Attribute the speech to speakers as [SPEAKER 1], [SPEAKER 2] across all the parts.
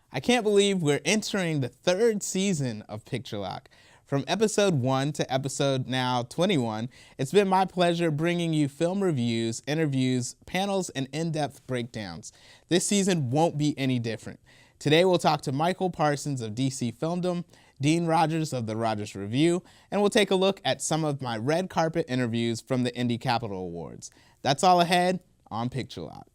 [SPEAKER 1] I can't believe we're entering the third season of Picture Lock. From episode 1 to episode now 21, it's been my pleasure bringing you film reviews, interviews, panels, and in-depth breakdowns. This season won't be any different. Today we'll talk to Michael Parsons of DC Filmdom, Dean Rogers of the Rogers Revue, and we'll take a look at some of my red carpet interviews from the Indie Capital Awards. That's all ahead on Picture Lock.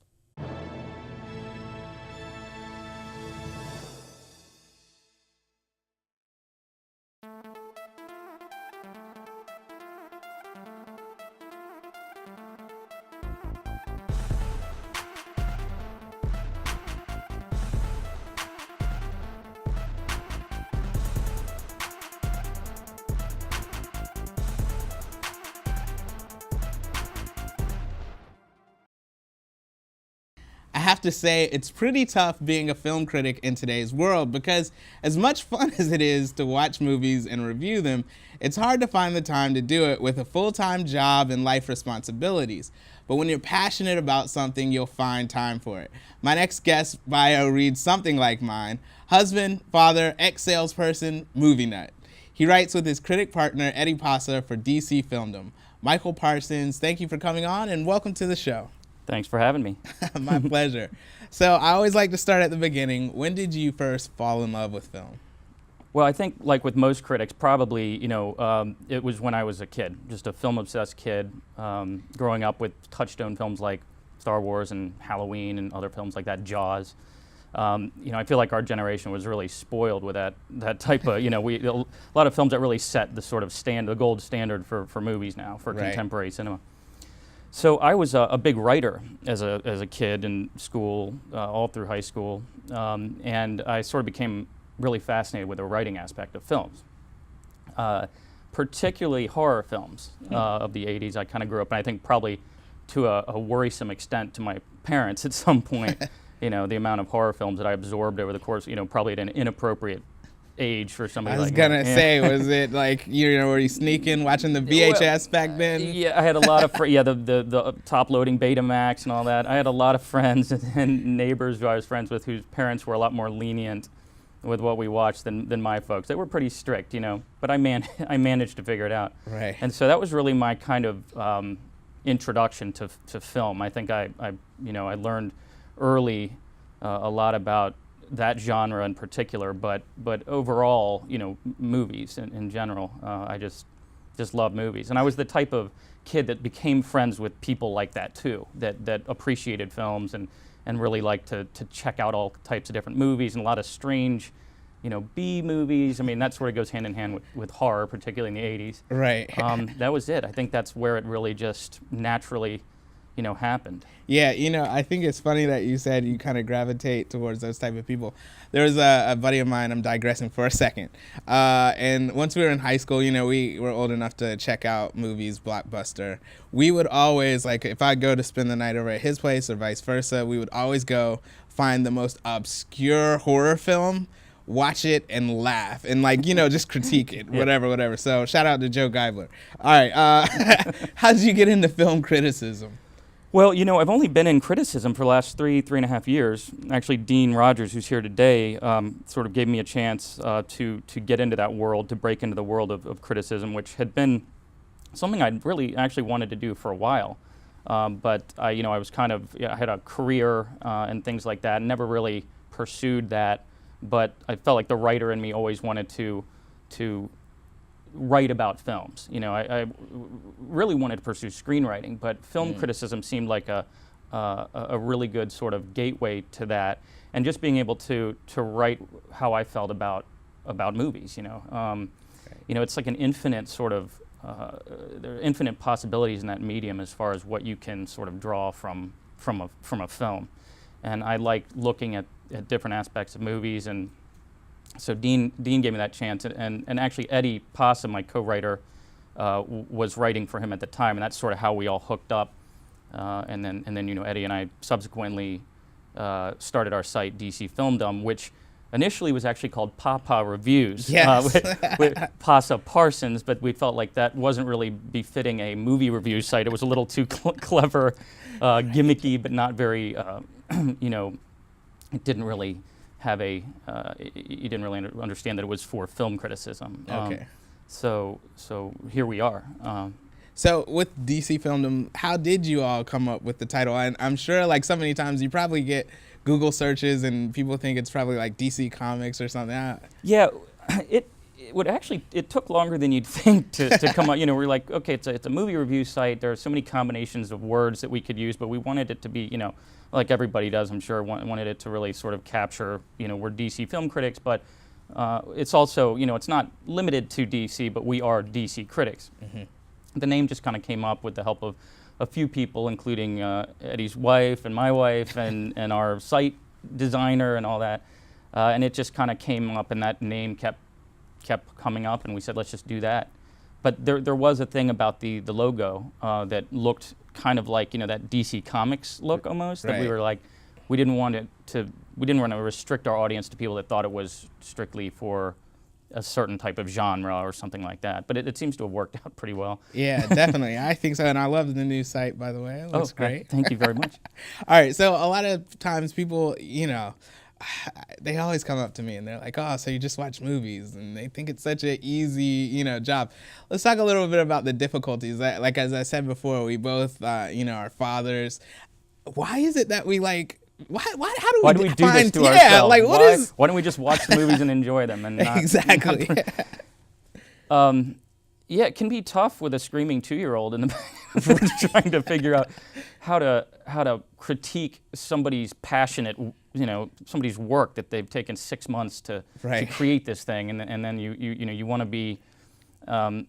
[SPEAKER 1] I have to say, it's pretty tough being a film critic in today's world because as much fun as it is to watch movies and review them, it's hard to find the time to do it with a full-time job and life responsibilities. But when you're passionate about something, you'll find time for it. My next guest's bio reads something like mine: husband, father, ex-salesperson, movie nut. He writes with his critic partner, Eddie Pasa, for DC Filmdom. Michael Parsons, thank you for coming on and welcome to the show.
[SPEAKER 2] Thanks for having me.
[SPEAKER 1] My pleasure. So I always like to start at the beginning. When did you first fall in love with film?
[SPEAKER 2] Well, I think, like with most critics, probably, it was when I was a kid, just a film-obsessed kid, growing up with touchstone films like Star Wars and Halloween and other films like that, Jaws. I feel like our generation was really spoiled with that type of, a lot of films that really set the sort of the gold standard for movies now, for contemporary cinema. So I was a big writer as a kid in school, all through high school, and I sort of became really fascinated with the writing aspect of films, particularly horror films of the 80s. I kind of grew up, and I think probably to a worrisome extent to my parents at some point, the amount of horror films that I absorbed over the course, probably at an inappropriate age for somebody like me.
[SPEAKER 1] I was gonna say, was it like, were you sneaking, watching the VHS back then?
[SPEAKER 2] Yeah, I had a lot of, the top-loading Betamax and all that. I had a lot of friends and neighbors who I was friends with whose parents were a lot more lenient with what we watched than my folks. They were pretty strict, but I managed to figure it out.
[SPEAKER 1] Right.
[SPEAKER 2] And so that was really my kind of introduction to film. I think I learned early a lot about that genre in particular, but overall, movies in general. I just love movies, and I was the type of kid that became friends with people like that too, that appreciated films and really liked to check out all types of different movies and a lot of strange, B movies. I mean, that sort of goes hand in hand with horror, particularly in the 80s.
[SPEAKER 1] Right.
[SPEAKER 2] That was it. I think that's where it really just naturally happened.
[SPEAKER 1] Yeah, I think it's funny that you said you kind of gravitate towards those type of people. There was a buddy of mine, I'm digressing for a second, and once we were in high school, we were old enough to check out movies, Blockbuster. We would always, like, if I go to spend the night over at his place or vice versa, we would always go find the most obscure horror film, watch it and laugh and just critique it, whatever. So shout out to Joe Geibler. All right, how did you get into film criticism?
[SPEAKER 2] Well, I've only been in criticism for the last three and a half years. Actually, Dean Rogers, who's here today, sort of gave me a chance to get into that world, to break into the world of criticism, which had been something I'd really actually wanted to do for a while. But I was kind of, I had a career and things like that, and never really pursued that. But I felt like the writer in me always wanted to write about films. I really wanted to pursue screenwriting, but film criticism seemed like a really good sort of gateway to that, and just being able to write how I felt about movies. It's like an infinite sort of there are infinite possibilities in that medium as far as what you can sort of draw from a film, and I like looking at different aspects of movies. And so Dean gave me that chance, and actually Eddie Pasa, my co-writer, was writing for him at the time, and that's sort of how we all hooked up. And then Eddie and I subsequently started our site DC Filmdom, which initially was actually called Papa Reviews,
[SPEAKER 1] yes.
[SPEAKER 2] with Pasa Parsons, but we felt like that wasn't really befitting a movie review site. It was a little too clever, gimmicky, but not very, it didn't really have you didn't really understand that it was for film criticism.
[SPEAKER 1] Okay.
[SPEAKER 2] So here we are.
[SPEAKER 1] So with DC Filmdom, how did you all come up with the title? And I'm sure like so many times you probably get Google searches and people think it's probably like DC Comics or something.
[SPEAKER 2] Yeah, it took longer than you'd think to come up. We're like, okay, it's a movie review site. There are so many combinations of words that we could use, but we wanted it to be, like everybody does, I'm sure, wanted it to really sort of capture, we're DC film critics, but it's also, it's not limited to DC, but we are DC critics.
[SPEAKER 1] Mm-hmm.
[SPEAKER 2] The name just kind of came up with the help of a few people, including Eddie's wife and my wife and our site designer and all that. And it just kind of came up, and that name kept coming up, and we said, let's just do that. But there was a thing about the logo that looked kind of like, that DC Comics look almost, that we were like, we didn't want to restrict our audience to people that thought it was strictly for a certain type of genre or something like that. But it seems to have worked out pretty well. Yeah,
[SPEAKER 1] definitely. I think so. And I love the new site, by the way. It looks great.
[SPEAKER 2] Thank you very much.
[SPEAKER 1] All right. So a lot of times people, they always come up to me and they're like, oh, so you just watch movies, and they think it's such an easy, job. Let's talk a little bit about the difficulties. Like, as I said before, we both, are fathers. Why is it that we like, why
[SPEAKER 2] do we do this to ourselves?
[SPEAKER 1] Like,
[SPEAKER 2] why don't we just watch the movies and enjoy them? And not,
[SPEAKER 1] exactly.
[SPEAKER 2] Yeah, it can be tough with a screaming 2-year-old in the back trying to figure out how to critique somebody's passionate, somebody's work that they've taken 6 months to create this thing, and then you want to be, I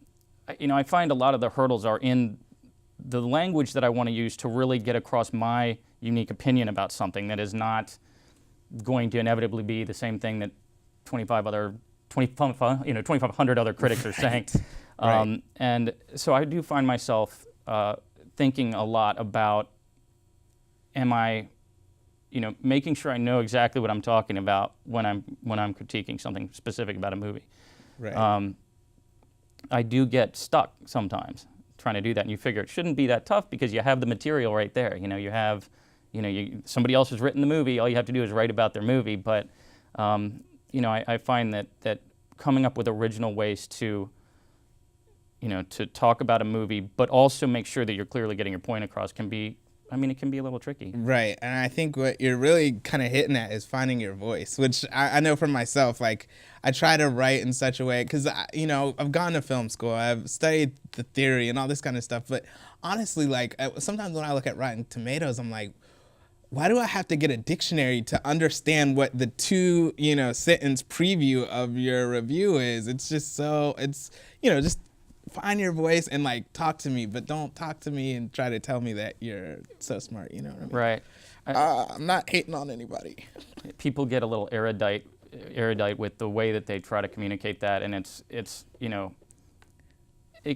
[SPEAKER 2] find a lot of the hurdles are in the language that I want to use to really get across my unique opinion about something that is not going to inevitably be the same thing that 2,500 other critics are saying. And so I do find myself thinking a lot about, am I, making sure I know exactly what I'm talking about when I'm critiquing something specific about a movie.
[SPEAKER 1] Right.
[SPEAKER 2] I do get stuck sometimes trying to do that, and you figure it shouldn't be that tough because you have the material right there. You have, somebody else has written the movie. All you have to do is write about their movie. But I find that coming up with original ways to talk about a movie, but also make sure that you're clearly getting your point across it can be a little tricky.
[SPEAKER 1] Right, and I think what you're really kind of hitting at is finding your voice, which I know for myself, like, I try to write in such a way, because, I've gone to film school, I've studied the theory and all this kind of stuff, but honestly, like, sometimes when I look at Rotten Tomatoes, I'm like, why do I have to get a dictionary to understand what the 2, sentence preview of your review is? It's just just find your voice and like talk to me, but don't talk to me and try to tell me that you're so smart. You know what I mean?
[SPEAKER 2] Right.
[SPEAKER 1] I'm not hating on anybody.
[SPEAKER 2] People get a little erudite with the way that they try to communicate that, and it's it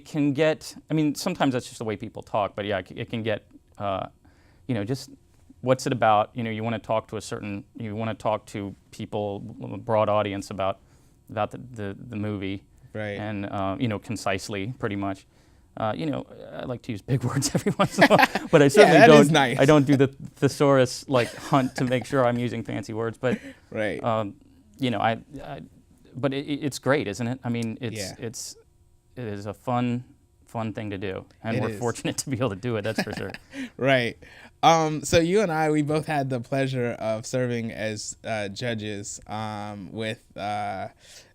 [SPEAKER 2] can get. Sometimes that's just the way people talk, but yeah, it can get. Just what's it about? You want to talk to people, a broad audience about the movie.
[SPEAKER 1] Right.
[SPEAKER 2] And, concisely, pretty much. I like to use big words every once in a while, but I certainly don't. Is nice. I don't do the thesaurus hunt to make sure I'm using fancy words. But
[SPEAKER 1] right.
[SPEAKER 2] But it's great, isn't it? It is a fun thing to do, and we're fortunate to be able to do it. That's for sure.
[SPEAKER 1] Right. So you and we both had the pleasure of serving as judges with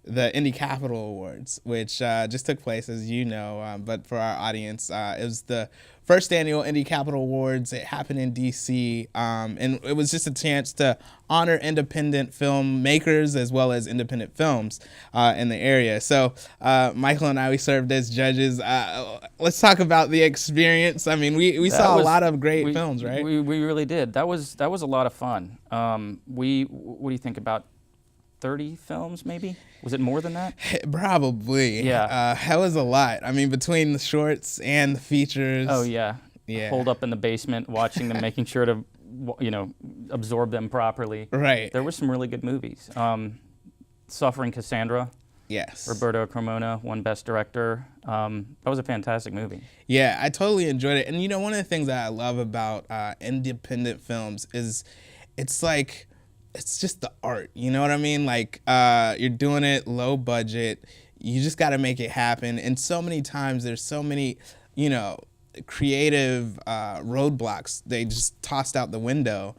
[SPEAKER 1] the Indie Capital Awards, which just took place, as you know, but for our audience, it was the first annual Indie Capital Awards. It happened in DC, and it was just a chance to honor independent filmmakers as well as independent films in the area. So Michael and we served as judges. Let's talk about the experience. We saw a lot of great films, right?
[SPEAKER 2] We really did. That was a lot of fun. What do you think, about 30 films, maybe? Was it more than that?
[SPEAKER 1] Probably.
[SPEAKER 2] Yeah.
[SPEAKER 1] That was a lot. Between the shorts and the features.
[SPEAKER 2] Oh, yeah. Yeah. Holed up in the basement, watching them, making sure to, absorb them properly.
[SPEAKER 1] Right.
[SPEAKER 2] There were some really good movies. Suffering Cassandra.
[SPEAKER 1] Yes.
[SPEAKER 2] Roberto Cremona won Best Director. That was a fantastic movie.
[SPEAKER 1] Yeah, I totally enjoyed it. And one of the things that I love about independent films is it's like it's just the art. You know what I mean? Like you're doing it low budget. You just got to make it happen. And so many times there's so many, you know, creative roadblocks they just tossed out the window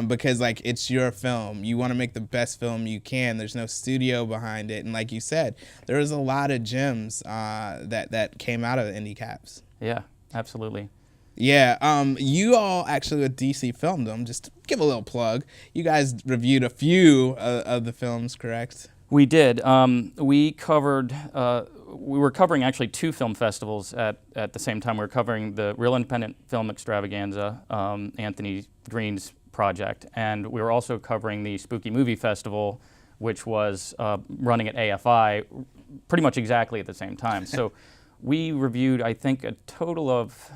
[SPEAKER 1] because like it's your film. You want to make the best film you can. There's no studio behind it, and like you said, there was a lot of gems that came out of the indie caps.
[SPEAKER 2] Yeah, absolutely.
[SPEAKER 1] Yeah, you all actually with DC Filmdom, just to give a little plug, you guys reviewed a few of the films, correct?
[SPEAKER 2] We did. We were covering actually two film festivals at the same time. We were covering the Real Independent Film Extravaganza, Anthony Green's project, and we were also covering the Spooky Movie Festival, which was running at AFI pretty much exactly at the same time. So we reviewed, I think, a total of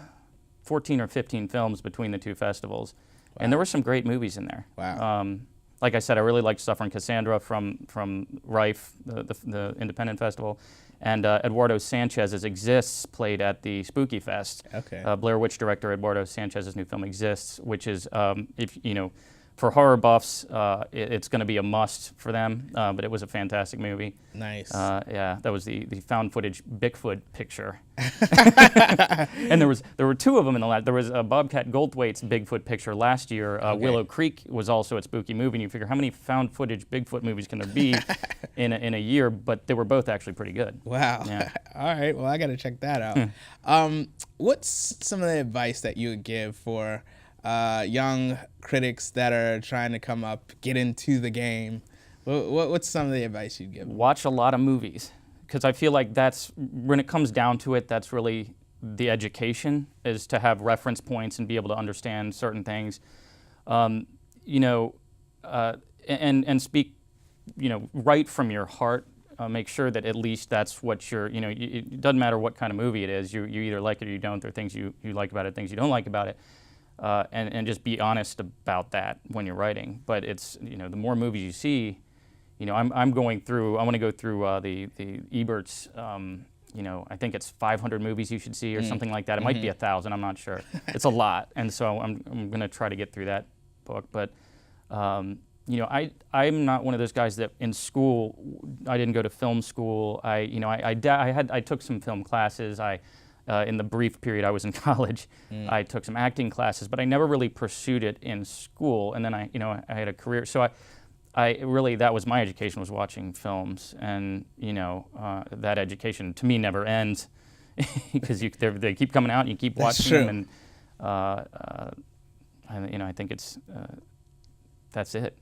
[SPEAKER 2] 14 or 15 films between the two festivals. Wow. And there were some great movies in there.
[SPEAKER 1] Wow.
[SPEAKER 2] Like I said, I really liked Suffering Cassandra from Rife, the Independent Festival, and Eduardo Sanchez's Exists played at the Spooky Fest.
[SPEAKER 1] Okay.
[SPEAKER 2] Blair Witch director Eduardo Sanchez's new film Exists, which is, if you know, for horror buffs, it's going to be a must for them. But it was a fantastic movie.
[SPEAKER 1] Nice.
[SPEAKER 2] Yeah, that was the found footage Bigfoot picture. And there were two of them in the last. There was Bobcat Goldthwait's Bigfoot picture last year.
[SPEAKER 1] Okay.
[SPEAKER 2] Willow Creek was also at Spooky Movie, and you figure how many found footage Bigfoot movies can there be in a year? But they were both actually pretty good.
[SPEAKER 1] Wow.
[SPEAKER 2] Yeah.
[SPEAKER 1] All right. Well, I got to check that out. What's some of the advice that you would give for young critics that are trying to come up, get into the game? What's some of the advice you'd give them?
[SPEAKER 2] Watch a lot of movies, because I feel like that's, when it comes down to it, that's really the education, is to have reference points and be able to understand certain things. You know, and speak, you know, right from your heart. Make sure that at least that's what you're, you know, it doesn't matter what kind of movie it is. You either like it or you don't. There are things you like about it, things you don't like about it. And just be honest about that when you're writing. But it's, you know, the more movies you see, you know, I'm going through, I want to go through the Ebert's, you know, I think it's 500 movies you should see or something like that. It might be 1,000, I'm not sure. It's a lot. And so I'm going to try to get through that book. But, you know, I'm not one of those guys that in school, I didn't go to film school. I took some film classes. In the brief period I was in college, I took some acting classes, but I never really pursued it in school. And then I had a career. So I really, that was my education, was watching films. And, you know, that education to me never ends because they keep coming out and you keep watching them. And, you know, I think that's it.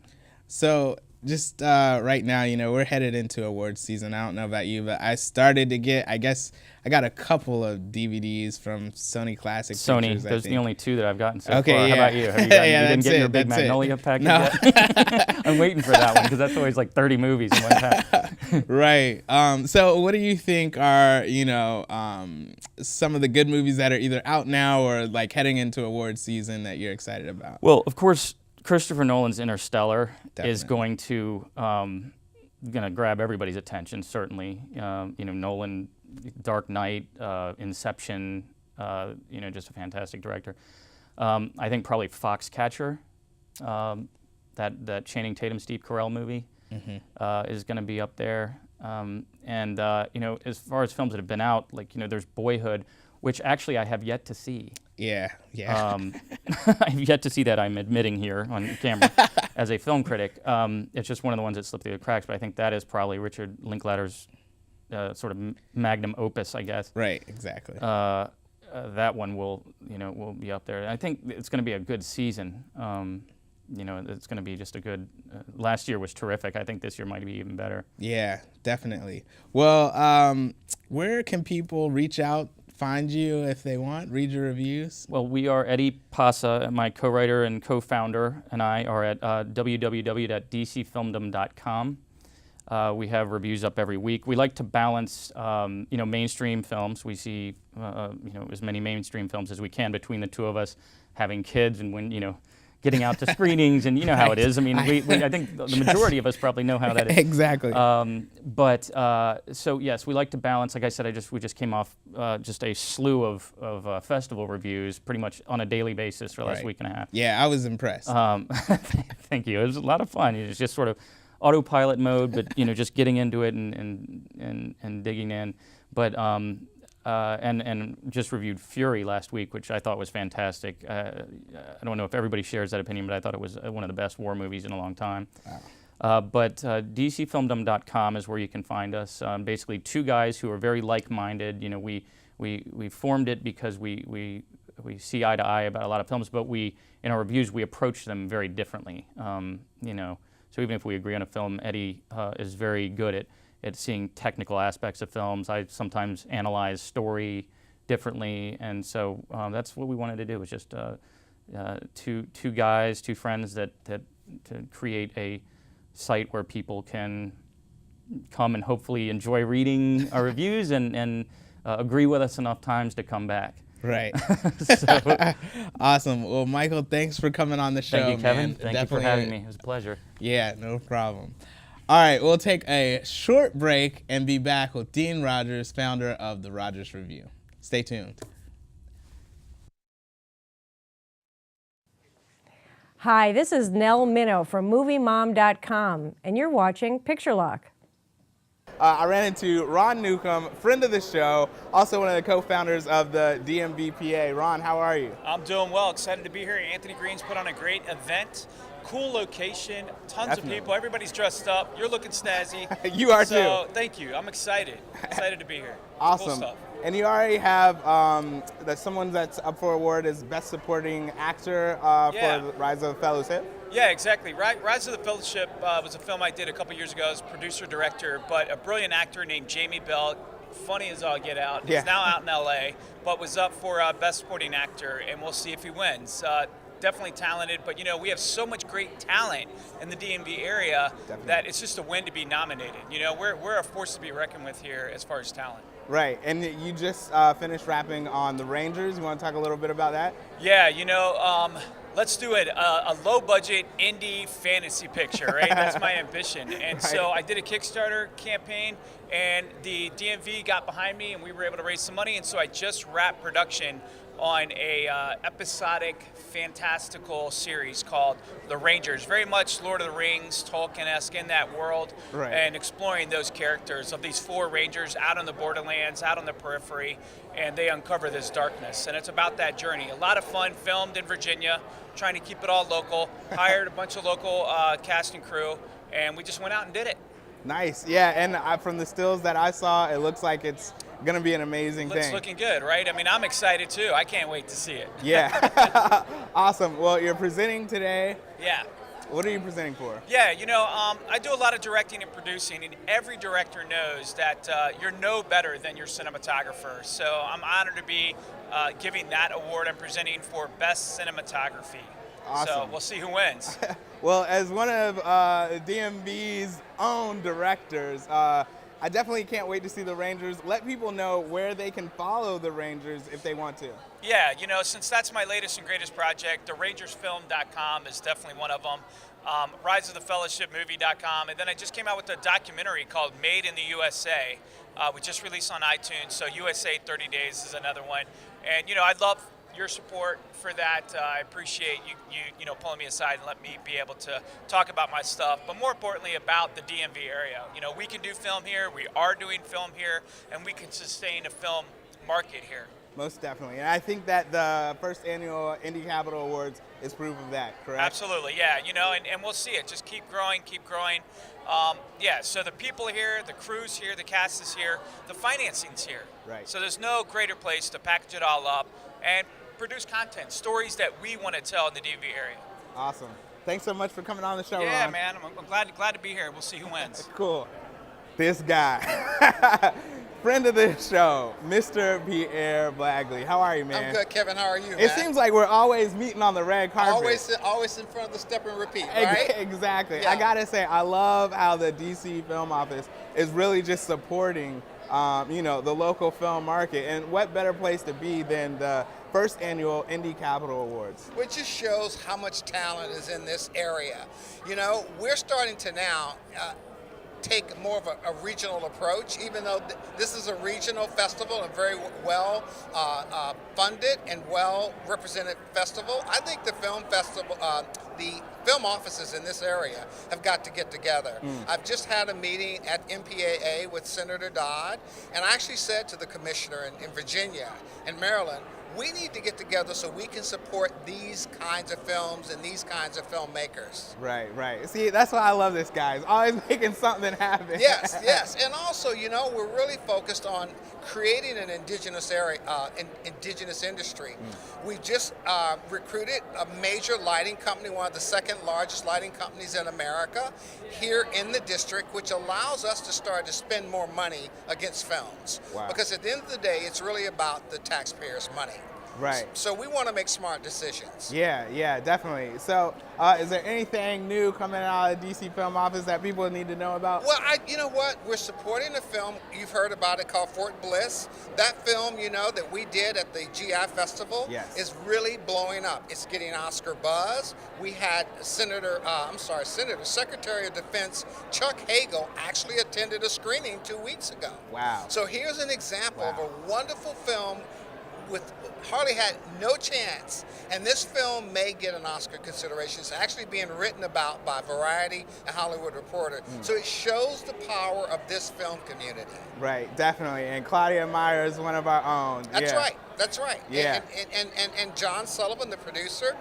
[SPEAKER 1] So just right now, you know, we're headed into awards season. I don't know about you, but I started to get, I guess, I got a couple of DVDs from Sony Classic Pictures,
[SPEAKER 2] those are the only two that I've gotten so
[SPEAKER 1] okay,
[SPEAKER 2] far.
[SPEAKER 1] Yeah.
[SPEAKER 2] How about you? Have you, gotten,
[SPEAKER 1] yeah,
[SPEAKER 2] you didn't get your big Magnolia package yet? I'm waiting for that one because that's always like 30 movies in one pack.
[SPEAKER 1] Right. So what do you think are, you know, some of the good movies that are either out now or like heading into awards season that you're excited about?
[SPEAKER 2] Well, of course, Christopher Nolan's Interstellar is
[SPEAKER 1] Definitely.
[SPEAKER 2] going to grab everybody's attention. Certainly, you know, Nolan, Dark Knight, Inception. You know, just a fantastic director. I think probably Foxcatcher, that Channing Tatum, Steve Carell movie, is going to be up there. And you know, as far as films that have been out, like, you know, there's Boyhood, which actually I have yet to see.
[SPEAKER 1] Yeah.
[SPEAKER 2] I've yet to see that, I'm admitting here on camera, as a film critic. It's just one of the ones that slipped through the cracks, but I think that is probably Richard Linklater's sort of magnum opus, I guess.
[SPEAKER 1] Right, exactly.
[SPEAKER 2] That one will be up there. I think it's going to be a good season. You know, it's going to be just a good, last year was terrific. I think this year might be even better.
[SPEAKER 1] Yeah, definitely. Well, where can people reach out, find you if they want, read your reviews?
[SPEAKER 2] Well, we are, Eddie Pasa, my co-writer and co-founder, and I are at www.dcfilmdom.com. We have reviews up every week. We like to balance, you know, mainstream films. We see, you know, as many mainstream films as we can between the two of us, having kids and when, you know, getting out to screenings, and you know how it is. I mean, I think the majority of us probably know how that is.
[SPEAKER 1] Exactly.
[SPEAKER 2] So yes, we like to balance. Like I said, we just came off just a slew of festival reviews, pretty much on a daily basis for the last week and a half.
[SPEAKER 1] Yeah, I was impressed.
[SPEAKER 2] Thank you. It was a lot of fun. It was just sort of autopilot mode, but just getting into it and digging in. But and just reviewed Fury last week, which I thought was fantastic. I don't know if everybody shares that opinion, but I thought it was one of the best war movies in a long time. Wow. But DCFilmdom.com is where you can find us. Basically, two guys who are very like-minded. We formed it because we see eye to eye about a lot of films, but in our reviews we approach them very differently. So even if we agree on a film, Eddie is very good at seeing technical aspects of films. I sometimes analyze story differently, and so that's what we wanted to do, was just two guys, two friends that to create a site where people can come and hopefully enjoy reading our reviews and agree with us enough times to come back.
[SPEAKER 1] Right. Awesome. Well, Michael, thanks for coming on the show.
[SPEAKER 2] Thank you, Kevin.
[SPEAKER 1] Man.
[SPEAKER 2] Thank you for having me. It was a pleasure.
[SPEAKER 1] Yeah, no problem. All right, we'll take a short break and be back with Dean Rogers, founder of the Rogers Revue. Stay tuned.
[SPEAKER 3] Hi, this is Nell Minow from MovieMom.com, and you're watching Picture Lock.
[SPEAKER 1] I ran into Ron Newcomb, friend of the show, also one of the co-founders of the DMVPA. Ron, how are you?
[SPEAKER 4] I'm doing well. Excited to be here. Anthony Green's put on a great event. Cool location, tons of people. Everybody's dressed up. You're looking snazzy.
[SPEAKER 1] You are too.
[SPEAKER 4] So thank you. I'm excited. Excited to be here.
[SPEAKER 1] Awesome.
[SPEAKER 4] Cool stuff.
[SPEAKER 1] And you already have someone that's up for award as Best Supporting Actor for Rise of the Fellowship.
[SPEAKER 4] Yeah, exactly. Rise of the Fellowship was a film I did a couple years ago as producer-director, but a brilliant actor named Jamie Bell, funny as all get out. He's now out in LA, but was up for Best Supporting Actor, and we'll see if he wins. Definitely talented, but we have so much great talent in the DMV area that it's just a win to be nominated. We're a force to be reckoned with here as far as talent.
[SPEAKER 1] Right, and you just finished rapping on The Rangers. You want to talk a little bit about that?
[SPEAKER 4] Yeah, let's do it. A low-budget indie fantasy picture, right? That's my ambition. And so I did a Kickstarter campaign, and the DMV got behind me, and we were able to raise some money. And so I just wrapped production on a episodic, fantastical series called The Rangers. Very much Lord of the Rings, Tolkien-esque in that world, and exploring those characters of these four Rangers out on the borderlands, out on the periphery, and they uncover this darkness. And it's about that journey. A lot of fun, filmed in Virginia, trying to keep it all local. Hired a bunch of local cast and crew, and we just went out and did it.
[SPEAKER 1] Nice, yeah, and from the stills that I saw, it looks like it's going to be an amazing thing.
[SPEAKER 4] It's looking good, right? I mean, I'm excited too. I can't wait to see it.
[SPEAKER 1] Yeah. Awesome. Well, you're presenting today.
[SPEAKER 4] Yeah.
[SPEAKER 1] What are you presenting for?
[SPEAKER 4] Yeah, I do a lot of directing and producing, and every director knows that you're no better than your cinematographer. So I'm honored to be giving that award. I'm presenting for Best Cinematography.
[SPEAKER 1] Awesome.
[SPEAKER 4] So we'll see who wins.
[SPEAKER 1] Well, as one of DMV's own directors, I definitely can't wait to see The Rangers. Let people know where they can follow The Rangers if they want to.
[SPEAKER 4] Yeah, since that's my latest and greatest project, therangersfilm.com is definitely one of them. RiseOfTheFellowshipMovie.com, and then I just came out with a documentary called Made in the USA. We just released on iTunes, so USA 30 Days is another one. And I'd love your support for that. I appreciate you pulling me aside and let me be able to talk about my stuff, but more importantly about the DMV area. We can do film here, we are doing film here, and we can sustain a film market here.
[SPEAKER 1] Most definitely, and I think that the first annual Indie Capital Awards is proof of that, correct?
[SPEAKER 4] Absolutely, yeah, and we'll see it. Just keep growing. So the people here, the crew's here, the cast is here, the financing's here.
[SPEAKER 1] Right. So
[SPEAKER 4] there's no greater place to package it all up and produce content, stories that we want to tell in the DMV area.
[SPEAKER 1] Awesome. Thanks so much for coming on the show,
[SPEAKER 4] Yeah,
[SPEAKER 1] Ron.
[SPEAKER 4] man, I'm glad to be here. We'll see who wins.
[SPEAKER 1] Cool. This guy. Friend of the show, Mr. Pierre Blagley. How are you, man?
[SPEAKER 5] I'm good, Kevin. How are you, man?
[SPEAKER 1] It seems like we're always meeting on the red carpet.
[SPEAKER 5] Always in front of the step and repeat, right?
[SPEAKER 1] Exactly.
[SPEAKER 5] Yeah.
[SPEAKER 1] I gotta say, I love how the DC Film Office is really just supporting, the local film market. And what better place to be than the first annual Indie Capital Awards.
[SPEAKER 5] Which just shows how much talent is in this area. You know, we're starting to now take more of a regional approach, even though this is a regional festival and very well funded and well represented festival. I think the film festival, the film offices in this area have got to get together. I've just had a meeting at MPAA with Senator Dodd, and I actually said to the commissioner in Virginia and Maryland, we need to get together so we can support these kinds of films and these kinds of filmmakers.
[SPEAKER 1] Right, right. See, that's why I love this guy. He's always making something happen.
[SPEAKER 5] Yes, yes. And also, you know, we're really focused on creating an indigenous area, indigenous industry. We just recruited a major lighting company, one of the second largest lighting companies in America, here in the district, which allows us to start to spend more money against films.
[SPEAKER 1] Wow.
[SPEAKER 5] Because at the end of the day, it's really about the taxpayers' money.
[SPEAKER 1] Right.
[SPEAKER 5] So we want to make smart decisions.
[SPEAKER 1] Yeah, yeah, definitely. So, is there anything new coming out of the DC Film Office that people need to know about?
[SPEAKER 5] Well, you know what? We're supporting a film. You've heard about it called Fort Bliss. That film, you know, that we did at the GI Festival is really blowing up. It's getting Oscar buzz. We had Secretary of Defense Chuck Hagel actually attended a screening 2 weeks ago.
[SPEAKER 1] Wow.
[SPEAKER 5] So here's an example of a wonderful film with hardly had no chance, and this film may get an Oscar consideration. It's actually being written about by Variety and Hollywood Reporter. So it shows the power of this film community.
[SPEAKER 1] Right, definitely. And Claudia Meyer is one of our own.
[SPEAKER 5] That's right. That's right.
[SPEAKER 1] Yeah.
[SPEAKER 5] And John Sullivan, the producer,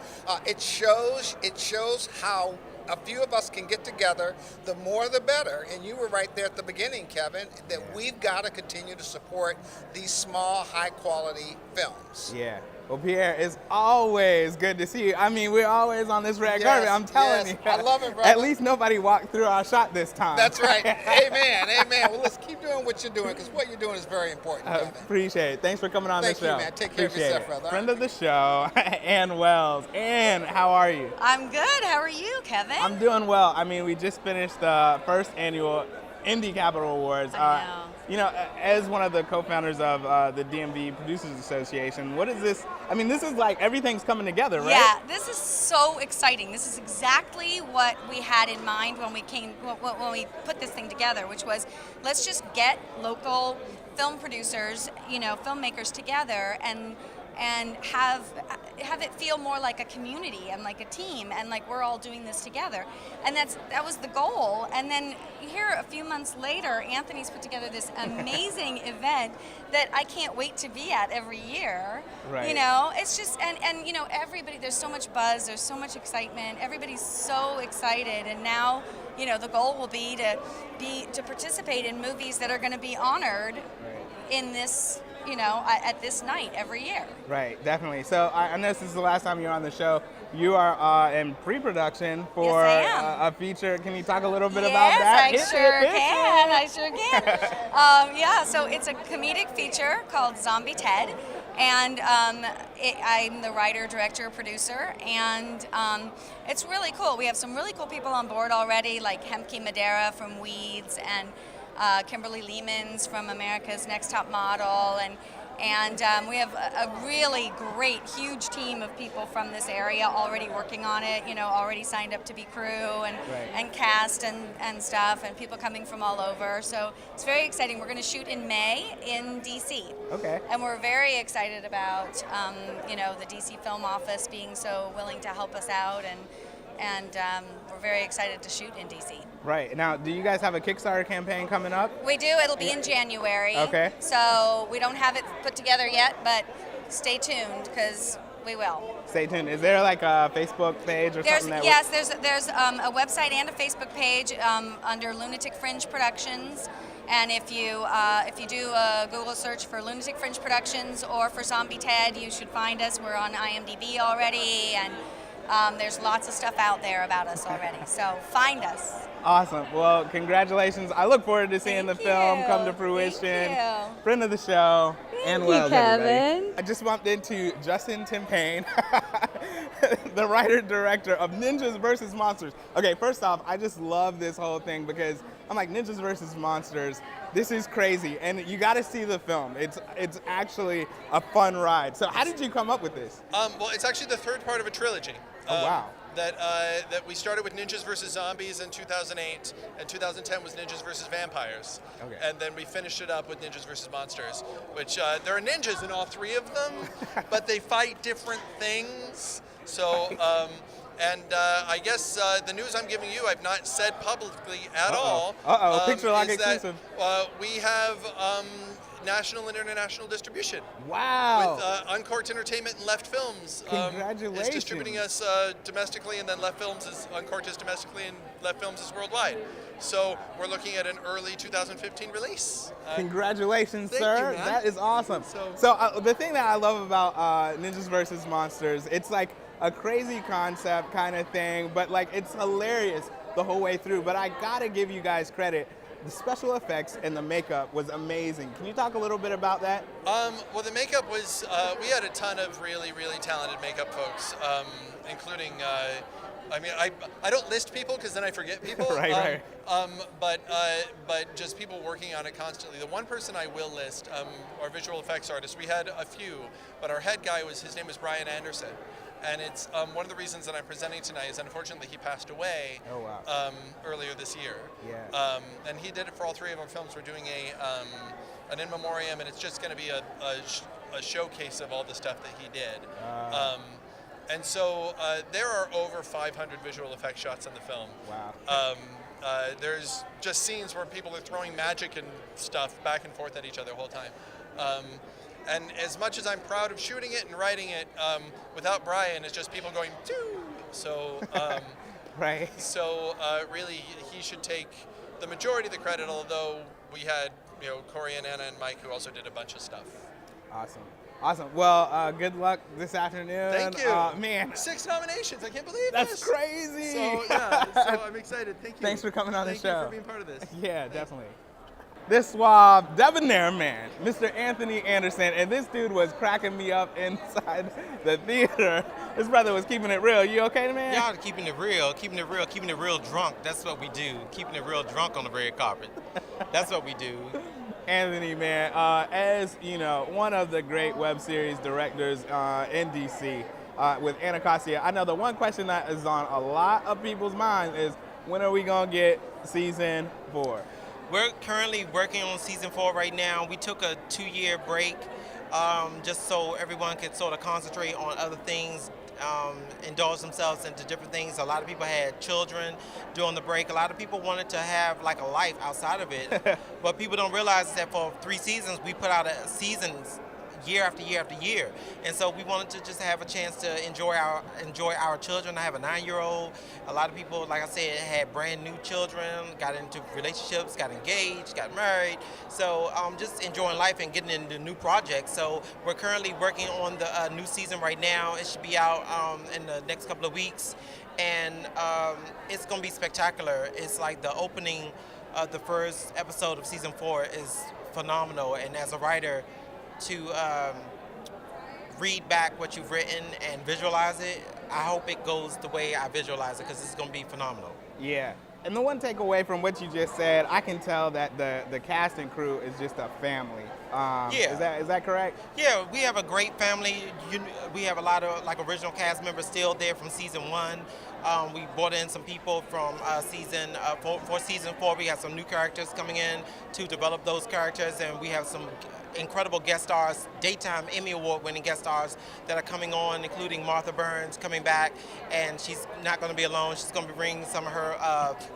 [SPEAKER 5] it shows how a few of us can get together, the more the better. And you were right there at the beginning, Kevin, that we've got to continue to support these small, high-quality films.
[SPEAKER 1] Yeah. Well, Pierre, it's always good to see you. I mean, we're always on this red carpet, I'm telling you.
[SPEAKER 5] I love it, brother.
[SPEAKER 1] At least nobody walked through our shot this time.
[SPEAKER 5] That's right. Amen, amen. Well, let's keep doing what you're doing, because what you're doing is very important, Kevin.
[SPEAKER 1] Appreciate it. Thanks for coming on the show.
[SPEAKER 5] Thank you, man. Take care of yourself, brother.
[SPEAKER 1] Friend of the show, Ann Wells. Ann, how are you?
[SPEAKER 6] I'm good. How are you, Kevin?
[SPEAKER 1] I'm doing well. I mean, we just finished the first annual Indie Capital Awards.
[SPEAKER 6] I know.
[SPEAKER 1] You know, as one of the co-founders of the DMV Producers Association, what is this? I mean, this is like everything's coming together, right?
[SPEAKER 6] Yeah, this is so exciting. This is exactly what we had in mind when we put this thing together, which was let's just get local film producers, you know, filmmakers together and have it feel more like a community and like a team and like we're all doing this together. And that was the goal. And then here a few months later, Anthony's put together this amazing event that I can't wait to be at every year.
[SPEAKER 1] Right.
[SPEAKER 6] You know, it's just and you know, everybody, there's so much buzz, there's so much excitement, everybody's so excited, and now, you know, the goal will be to participate in movies that are going to be honored in this, you know, at this night every year. Right,
[SPEAKER 1] definitely. So I know this is the last time you're on the show. You are in pre-production for a feature. Can you talk a little bit about that?
[SPEAKER 6] Yes, I sure can. Yeah, so it's a comedic feature called Zombie Ted, and I'm the writer, director, producer, and it's really cool. We have some really cool people on board already, like Hemke Madera from Weeds, and Kimberly Lehmans from America's Next Top Model, and we have a really great, huge team of people from this area already working on it, you know, already signed up to be crew and cast and stuff, and people coming from all over. So it's very exciting. We're going to shoot in May in DC.
[SPEAKER 1] Okay.
[SPEAKER 6] And we're very excited about, you know, the DC Film Office being so willing to help us out, and we're very excited to shoot in DC.
[SPEAKER 1] Right. Now, do you guys have a Kickstarter campaign coming up?
[SPEAKER 6] We do. It'll be in January.
[SPEAKER 1] Okay.
[SPEAKER 6] So we don't have it put together yet, but stay tuned because we will.
[SPEAKER 1] Stay tuned. Is there like a Facebook page or something?
[SPEAKER 6] Yes, there's a website and a Facebook page under Lunatic Fringe Productions. And if you do a Google search for Lunatic Fringe Productions or for Zombie Ted, you should find us. We're on IMDb already, and there's lots of stuff out there about us already. So find us.
[SPEAKER 1] Awesome. Well, congratulations. I look forward to seeing the film come to fruition.
[SPEAKER 6] Thank you.
[SPEAKER 1] Friend of the show.
[SPEAKER 3] Thank
[SPEAKER 1] Ann
[SPEAKER 3] you,
[SPEAKER 1] Wells,
[SPEAKER 3] Kevin.
[SPEAKER 1] everybody. I just bumped into Justin Timpain, the writer-director of Ninjas vs. Monsters. Okay, first off, I just love this whole thing because I'm like, Ninjas vs. Monsters, this is crazy, and you got to see the film. It's actually a fun ride. So how did you come up with this?
[SPEAKER 7] Well, it's actually the third part of a trilogy.
[SPEAKER 1] Oh, wow.
[SPEAKER 7] That we started with Ninjas vs. Zombies in 2008, and 2010 was Ninjas vs. Vampires.
[SPEAKER 1] Okay.
[SPEAKER 7] And then we finished it up with Ninjas vs. Monsters, which there are ninjas in all three of them, but they fight different things. So, I guess the news I'm giving you, I've not said publicly at all.
[SPEAKER 1] Picture lock
[SPEAKER 7] is that,
[SPEAKER 1] exclusive.
[SPEAKER 7] we have national and international distribution.
[SPEAKER 1] Wow.
[SPEAKER 7] With Uncorked Entertainment and Left Films.
[SPEAKER 1] Congratulations.
[SPEAKER 7] Is distributing us domestically, and then Left Films is Uncorked is domestically, and Left Films is worldwide. So we're looking at an early 2015 release.
[SPEAKER 1] Congratulations,
[SPEAKER 7] thank
[SPEAKER 1] sir.
[SPEAKER 7] you, man.
[SPEAKER 1] That is awesome. So the thing that I love about Ninjas vs. Monsters, it's like a crazy concept kind of thing, but like it's hilarious the whole way through. But I gotta give you guys credit. The special effects and the makeup was amazing. Can you talk a little bit about that?
[SPEAKER 7] Well, the makeup was, we had a ton of really, really talented makeup folks, including, I don't list people because then I forget people.
[SPEAKER 1] Right.
[SPEAKER 7] But just people working on it constantly. The one person I will list, our visual effects artist, we had a few, but our head guy his name is Brian Anderson. And it's one of the reasons that I'm presenting tonight is unfortunately he passed away earlier this year.
[SPEAKER 1] Yeah.
[SPEAKER 7] And he did it for all three of our films. We're doing an in memoriam, and it's just going to be a showcase of all the stuff that he did. And so there are over 500 visual effects shots in the film.
[SPEAKER 1] Wow.
[SPEAKER 7] There's just scenes where people are throwing magic and stuff back and forth at each other the whole time. And as much as I'm proud of shooting it and writing it, without Brian, it's just people going, doo! So,
[SPEAKER 1] right.
[SPEAKER 7] So really, he should take the majority of the credit, although we had, Corey and Anna and Mike who also did a bunch of stuff.
[SPEAKER 1] Awesome. Well, good luck this afternoon.
[SPEAKER 7] Thank you.
[SPEAKER 1] Man.
[SPEAKER 7] 6 nominations. I can't believe
[SPEAKER 1] That's
[SPEAKER 7] this.
[SPEAKER 1] crazy.
[SPEAKER 7] So, so I'm excited. Thank you.
[SPEAKER 1] Thanks for coming on the show.
[SPEAKER 7] Thank you for being part of this.
[SPEAKER 1] Yeah, definitely. This suave, debonair man, Mr. Anthony Anderson, and this dude was cracking me up inside the theater. His brother was keeping it real. You okay, man?
[SPEAKER 8] Y'all keeping it real drunk. That's what we do. Keeping it real drunk on the red carpet. That's what we do.
[SPEAKER 1] Anthony, man, as you know, one of the great web series directors in DC with Anacostia, I know the one question that is on a lot of people's minds is, when are we gonna get season 4?
[SPEAKER 8] We're currently working on season 4 right now. We took a 2-year break just so everyone could sort of concentrate on other things, indulge themselves into different things. A lot of people had children during the break. A lot of people wanted to have like a life outside of it. But people don't realize that for 3 seasons, we put out seasons year after year after year. And so we wanted to just have a chance to enjoy our children. I have a 9-year-old. A lot of people, like I said, had brand new children, got into relationships, got engaged, got married. So just enjoying life and getting into new projects. So we're currently working on the new season right now. It should be out in the next couple of weeks. And it's going to be spectacular. It's like the opening of the first episode of season 4 is phenomenal. And as a writer, to read back what you've written and visualize it, I hope it goes the way I visualize it, because it's going to be phenomenal.
[SPEAKER 1] Yeah. And the one takeaway from what you just said, I can tell that the cast and crew is just a family.
[SPEAKER 8] Yeah.
[SPEAKER 1] Is that correct?
[SPEAKER 8] Yeah, we have a great family. We have a lot of original cast members still there from season 1. We brought in some people from season 4. We have some new characters coming in to develop those characters, and we have some incredible guest stars, daytime Emmy Award-winning guest stars that are coming on, including Martha Burns coming back, and she's not going to be alone. She's going to be bringing some of her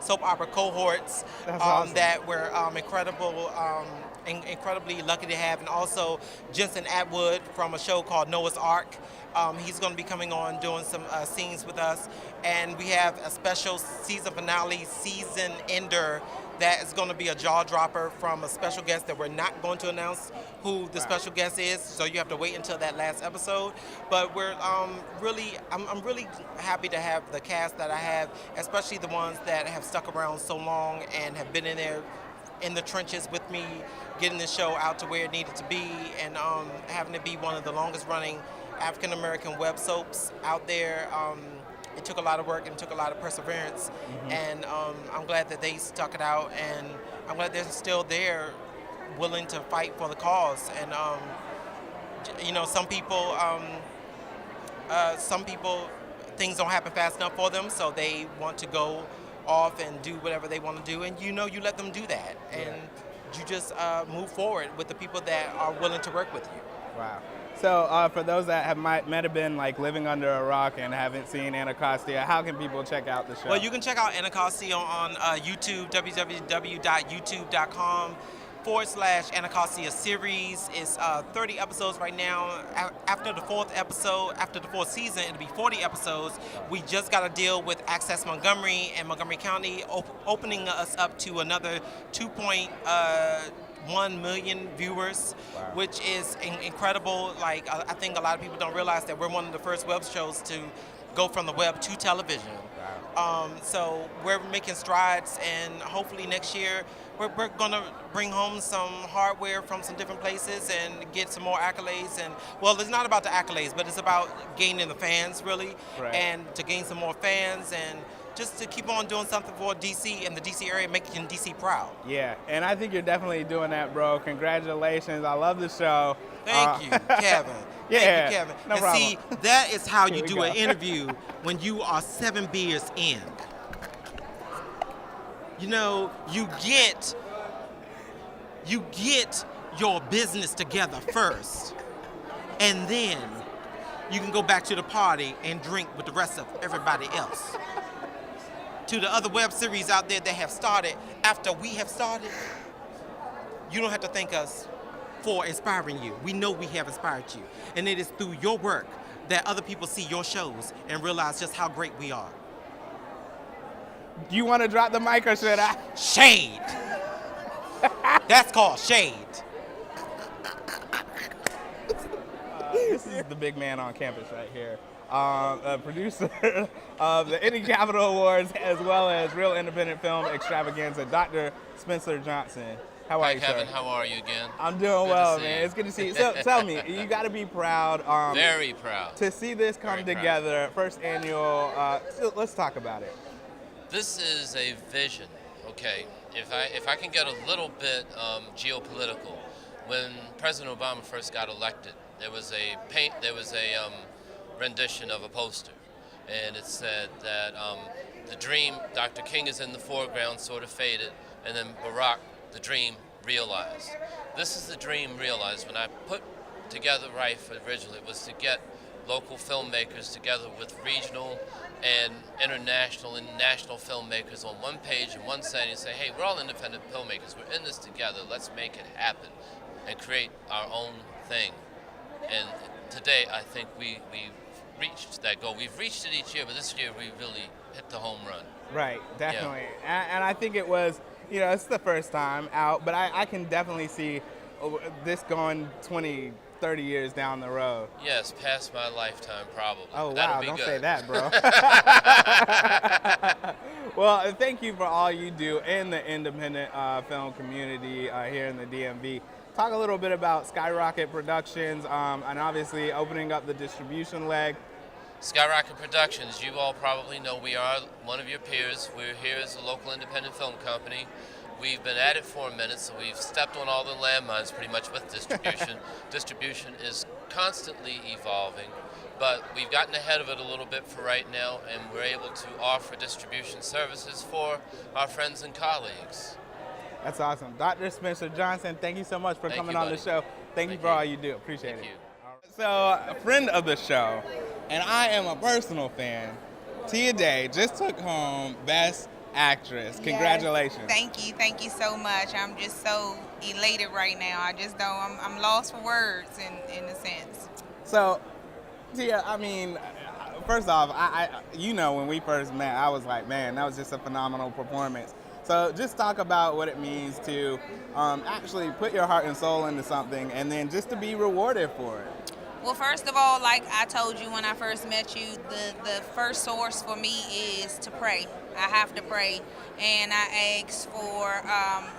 [SPEAKER 8] soap opera cohorts
[SPEAKER 1] awesome.
[SPEAKER 8] That we're incredibly lucky to have, and also Jensen Atwood from a show called Noah's Ark. He's going to be coming on doing some scenes with us, and we have a special season finale, season ender, that is going to be a jaw dropper from a special guest that we're not going to announce who the special guest is, so you have to wait until that last episode. But we're I'm really happy to have the cast that I have, especially the ones that have stuck around so long and have been in there in the trenches with me, getting the show out to where it needed to be, and having it be one of the longest running African American web soaps out there. it took a lot of work and took a lot of perseverance. And I'm glad that they stuck it out, and I'm glad they're still there, willing to fight for the cause. And you know, some people things don't happen fast enough for them, so they want to go off and do whatever they want to do, and you know, you let them do that, and you just move forward with the people that are willing to work with you.
[SPEAKER 1] Wow. So for those that might have been like living under a rock and haven't seen Anacostia, how can people check out the show?
[SPEAKER 8] Well, you can check out Anacostia on YouTube, www.youtube.com/Anacostia series. It's 30 episodes right now. After the fourth season, it'll be 40 episodes. We just got a deal with Access Montgomery and Montgomery County, opening us up to another 2.1 million viewers, which is incredible. Like, I think a lot of people don't realize that we're one of the first web shows to go from the web to television. So we're making strides, and hopefully next year we're going to bring home some hardware from some different places and get some more accolades. And well, it's not about the accolades, but it's about gaining the fans, really, and to gain some more fans, and just to keep on doing something for DC and the DC area, making DC proud.
[SPEAKER 1] Yeah, and I think you're definitely doing that, bro. Congratulations. I love the show.
[SPEAKER 8] Thank you, Kevin.
[SPEAKER 1] Yeah,
[SPEAKER 8] Thank you, Kevin.
[SPEAKER 1] no
[SPEAKER 8] and
[SPEAKER 1] problem.
[SPEAKER 8] see, that is how you
[SPEAKER 1] Here we
[SPEAKER 8] do
[SPEAKER 1] go.
[SPEAKER 8] an interview when you are 7 beers in. You know, you get your business together first, and then you can go back to the party and drink with the rest of everybody else. To the other web series out there that have started after we have started, you don't have to thank us for inspiring you. We know we have inspired you. And it is through your work that other people see your shows and realize just how great we are.
[SPEAKER 1] Do you want to drop the mic or should I?
[SPEAKER 8] Shade. That's called shade.
[SPEAKER 1] This is the big man on campus right here. A producer of the Indie Capital Awards, as well as Real Independent Film Extravaganza, Dr. Spencer Johnson. How are
[SPEAKER 9] Hi,
[SPEAKER 1] you,
[SPEAKER 9] Kevin.
[SPEAKER 1] sir?
[SPEAKER 9] How are you again?
[SPEAKER 1] I'm doing
[SPEAKER 9] Good
[SPEAKER 1] well,
[SPEAKER 9] to see
[SPEAKER 1] man.
[SPEAKER 9] you.
[SPEAKER 1] It's good to see you. So tell me, you got to be proud.
[SPEAKER 9] Very proud.
[SPEAKER 1] To see this come
[SPEAKER 9] Very proud.
[SPEAKER 1] together, first annual. So let's talk about it.
[SPEAKER 9] This is a vision, okay? If I can get a little bit geopolitical, when President Obama first got elected, there was a rendition of a poster, and it said that the dream, Dr. King is in the foreground, sort of faded, and then Barack, the dream, realized. This is the dream realized. When I put together Rife originally, it was to get local filmmakers together with regional and international and national filmmakers on one page in one setting and say, hey, we're all independent filmmakers. We're in this together. Let's make it happen and create our own thing. And today, I think we've reached that goal. We've reached it each year, but this year we really hit the home run.
[SPEAKER 1] Right, definitely. And I think it was, it's the first time out, but I can definitely see this going 20, 30 years down the road.
[SPEAKER 9] Yes, past my lifetime, probably.
[SPEAKER 1] Oh,
[SPEAKER 9] That'll
[SPEAKER 1] wow,
[SPEAKER 9] be
[SPEAKER 1] don't
[SPEAKER 9] good.
[SPEAKER 1] say that, bro. Well, thank you for all you do in the independent film community here in the DMV. Talk a little bit about Skyrocket Productions and obviously opening up the distribution leg.
[SPEAKER 9] Skyrocket Productions, you all probably know we are one of your peers. We're here as a local independent film company. We've been at it for a minute, so we've stepped on all the landmines pretty much with distribution. Distribution is constantly evolving, but we've gotten ahead of it a little bit for right now, and we're able to offer distribution services for our friends and colleagues.
[SPEAKER 1] That's awesome. Dr. Spencer Johnson, thank you so much for coming on the
[SPEAKER 9] buddy.
[SPEAKER 1] show. Thank you for all you do. Appreciate
[SPEAKER 9] Thank
[SPEAKER 1] it.
[SPEAKER 9] you.
[SPEAKER 1] So, a friend of the show, and I am a personal fan, Tia Day just took home Best Actress. Congratulations.
[SPEAKER 10] Yes, thank you so much. I'm just so elated right now. I just don't, I'm lost for words in a sense.
[SPEAKER 1] So, Tia, I mean, first off, when we first met, I was like, man, that was just a phenomenal performance. So just talk about what it means to actually put your heart and soul into something and then just to be rewarded for it.
[SPEAKER 10] Well, first of all, like I told you when I first met you, the first source for me is to pray. I have to pray, and I ask for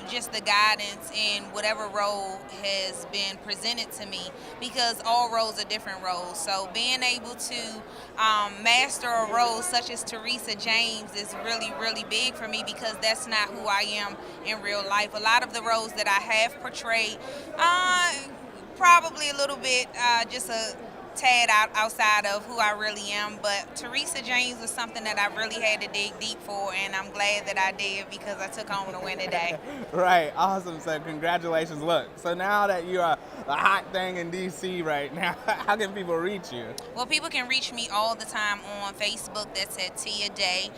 [SPEAKER 10] just the guidance in whatever role has been presented to me, because all roles are different roles. So being able to master a role such as Teresa James is really, really big for me, because that's not who I am in real life. A lot of the roles that I have portrayed, probably a little bit just a tad outside of who I really am, but Teresa James was something that I really had to dig deep for, and I'm glad that I did, because I took home the win today.
[SPEAKER 1] Right, awesome. So congratulations. Look, so now that you are the hot thing in DC right now, how can people reach you?
[SPEAKER 10] Well, people can reach me all the time on Facebook. That's at Tia Day.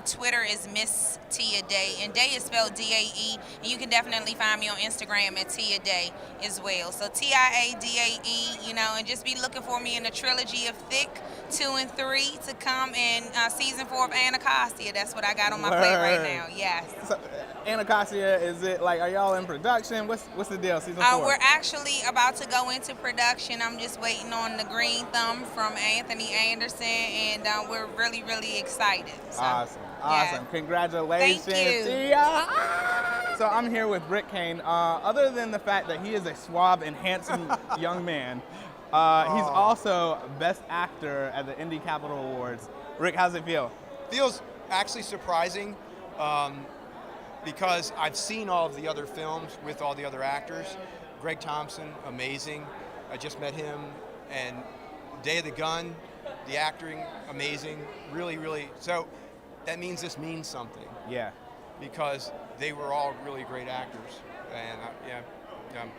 [SPEAKER 10] Twitter is Miss Tia Day, and Day is spelled D-A-E, and you can definitely find me on Instagram at Tia Day as well. So T-I-A-D-A-E, you know, and just be looking for me in the trilogy of Thick 2 and 3 to come in season 4 of Anacostia. That's what I got on my plate right now. Yes.
[SPEAKER 1] So, Anacostia, is it like, are y'all in production? What's the deal, season 4?
[SPEAKER 10] We're actually about to go into production. I'm just waiting on the green thumb from Anthony Anderson, and we're really, really excited. So,
[SPEAKER 1] awesome.
[SPEAKER 10] yeah.
[SPEAKER 1] Congratulations.
[SPEAKER 10] Thank you.
[SPEAKER 1] Tia. So I'm here with Rick Kane. Other than the fact that he is a suave and handsome young man, he's also Best Actor at the Indie Capital Awards. Rick, how's it feel?
[SPEAKER 11] Feels actually surprising, because I've seen all of the other films with all the other actors. Greg Thompson, amazing. I just met him. And Day of the Gun, the acting, amazing. Really, really. So that means this means something.
[SPEAKER 1] Yeah.
[SPEAKER 11] Because they were all really great actors. And I'm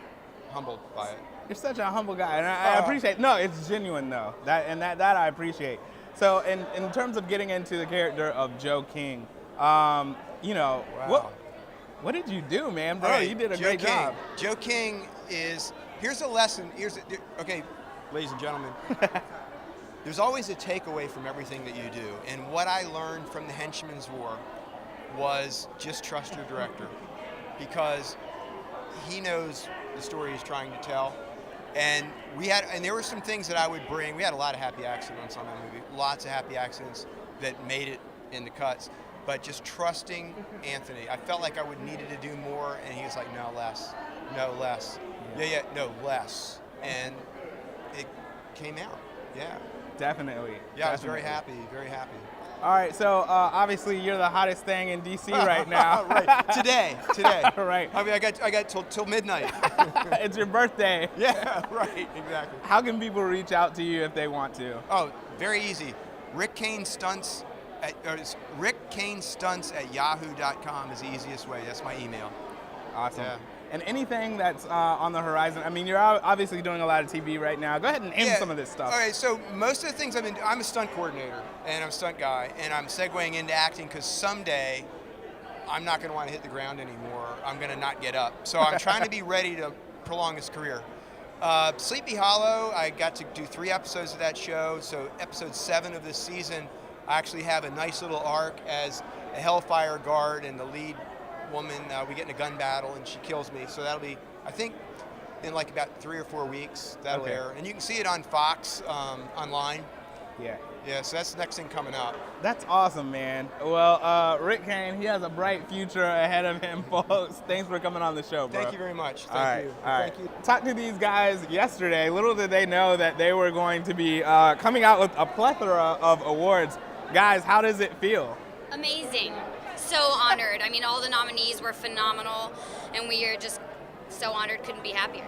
[SPEAKER 11] humbled by it.
[SPEAKER 1] You're such a humble guy, and I appreciate. No, it's genuine though. That I appreciate. So, in terms of getting into the character of Joe King, you know,
[SPEAKER 11] wow.
[SPEAKER 1] what did you do, man, bro?
[SPEAKER 11] Right.
[SPEAKER 1] You did a
[SPEAKER 11] Joe
[SPEAKER 1] great
[SPEAKER 11] King.
[SPEAKER 1] job.
[SPEAKER 11] Joe King is. Here's a lesson. Okay, ladies and gentlemen. There's always a takeaway from everything that you do, and what I learned from the Henchman's War was just trust your director, because he knows the story he's trying to tell. And there were some things that I would bring. We had a lot of happy accidents on that movie, lots of happy accidents that made it in the cuts. But just trusting Anthony, I felt like I needed to do more, and he was like, no, less, no, less. And it came out, yeah.
[SPEAKER 1] Definitely.
[SPEAKER 11] Yeah, I was very happy, very happy.
[SPEAKER 1] All right, so obviously you're the hottest thing in DC right now.
[SPEAKER 11] Right, today.
[SPEAKER 1] Right.
[SPEAKER 11] I mean, I got till midnight.
[SPEAKER 1] It's your birthday.
[SPEAKER 11] Yeah, right, exactly.
[SPEAKER 1] How can people reach out to you if they want to?
[SPEAKER 11] Oh, very easy. Rick Kane Stunts at yahoo.com is the easiest way. That's my email.
[SPEAKER 1] Awesome.
[SPEAKER 11] Yeah.
[SPEAKER 1] And anything that's on the horizon, I mean, you're obviously doing a lot of TV right now. Go ahead and name some of this stuff.
[SPEAKER 11] All right, so most of the things I'm a stunt coordinator, and I'm a stunt guy, and I'm segueing into acting because someday I'm not going to want to hit the ground anymore. I'm going to not get up. So I'm trying to be ready to prolong his career. Sleepy Hollow, I got to do 3 episodes of that show. So episode 7 of this season, I actually have a nice little arc as a Hellfire guard, and the lead woman, we get in a gun battle and she kills me. So that'll be, I think, in like about 3 or 4 weeks, that'll air. And you can see it on Fox online.
[SPEAKER 1] Yeah.
[SPEAKER 11] Yeah, so that's the next thing coming up.
[SPEAKER 1] That's awesome, man. Well, Rick Kane, he has a bright future ahead of him, folks. Thanks for coming on the show, bro.
[SPEAKER 11] Thank you very much.
[SPEAKER 1] Thank you.
[SPEAKER 11] Thank you.
[SPEAKER 1] Talked to these guys yesterday. Little did they know that they were going to be coming out with a plethora of awards. Guys, how does it feel?
[SPEAKER 12] Amazing. So honored. I mean, all the nominees were phenomenal, and we are just so honored, couldn't be happier.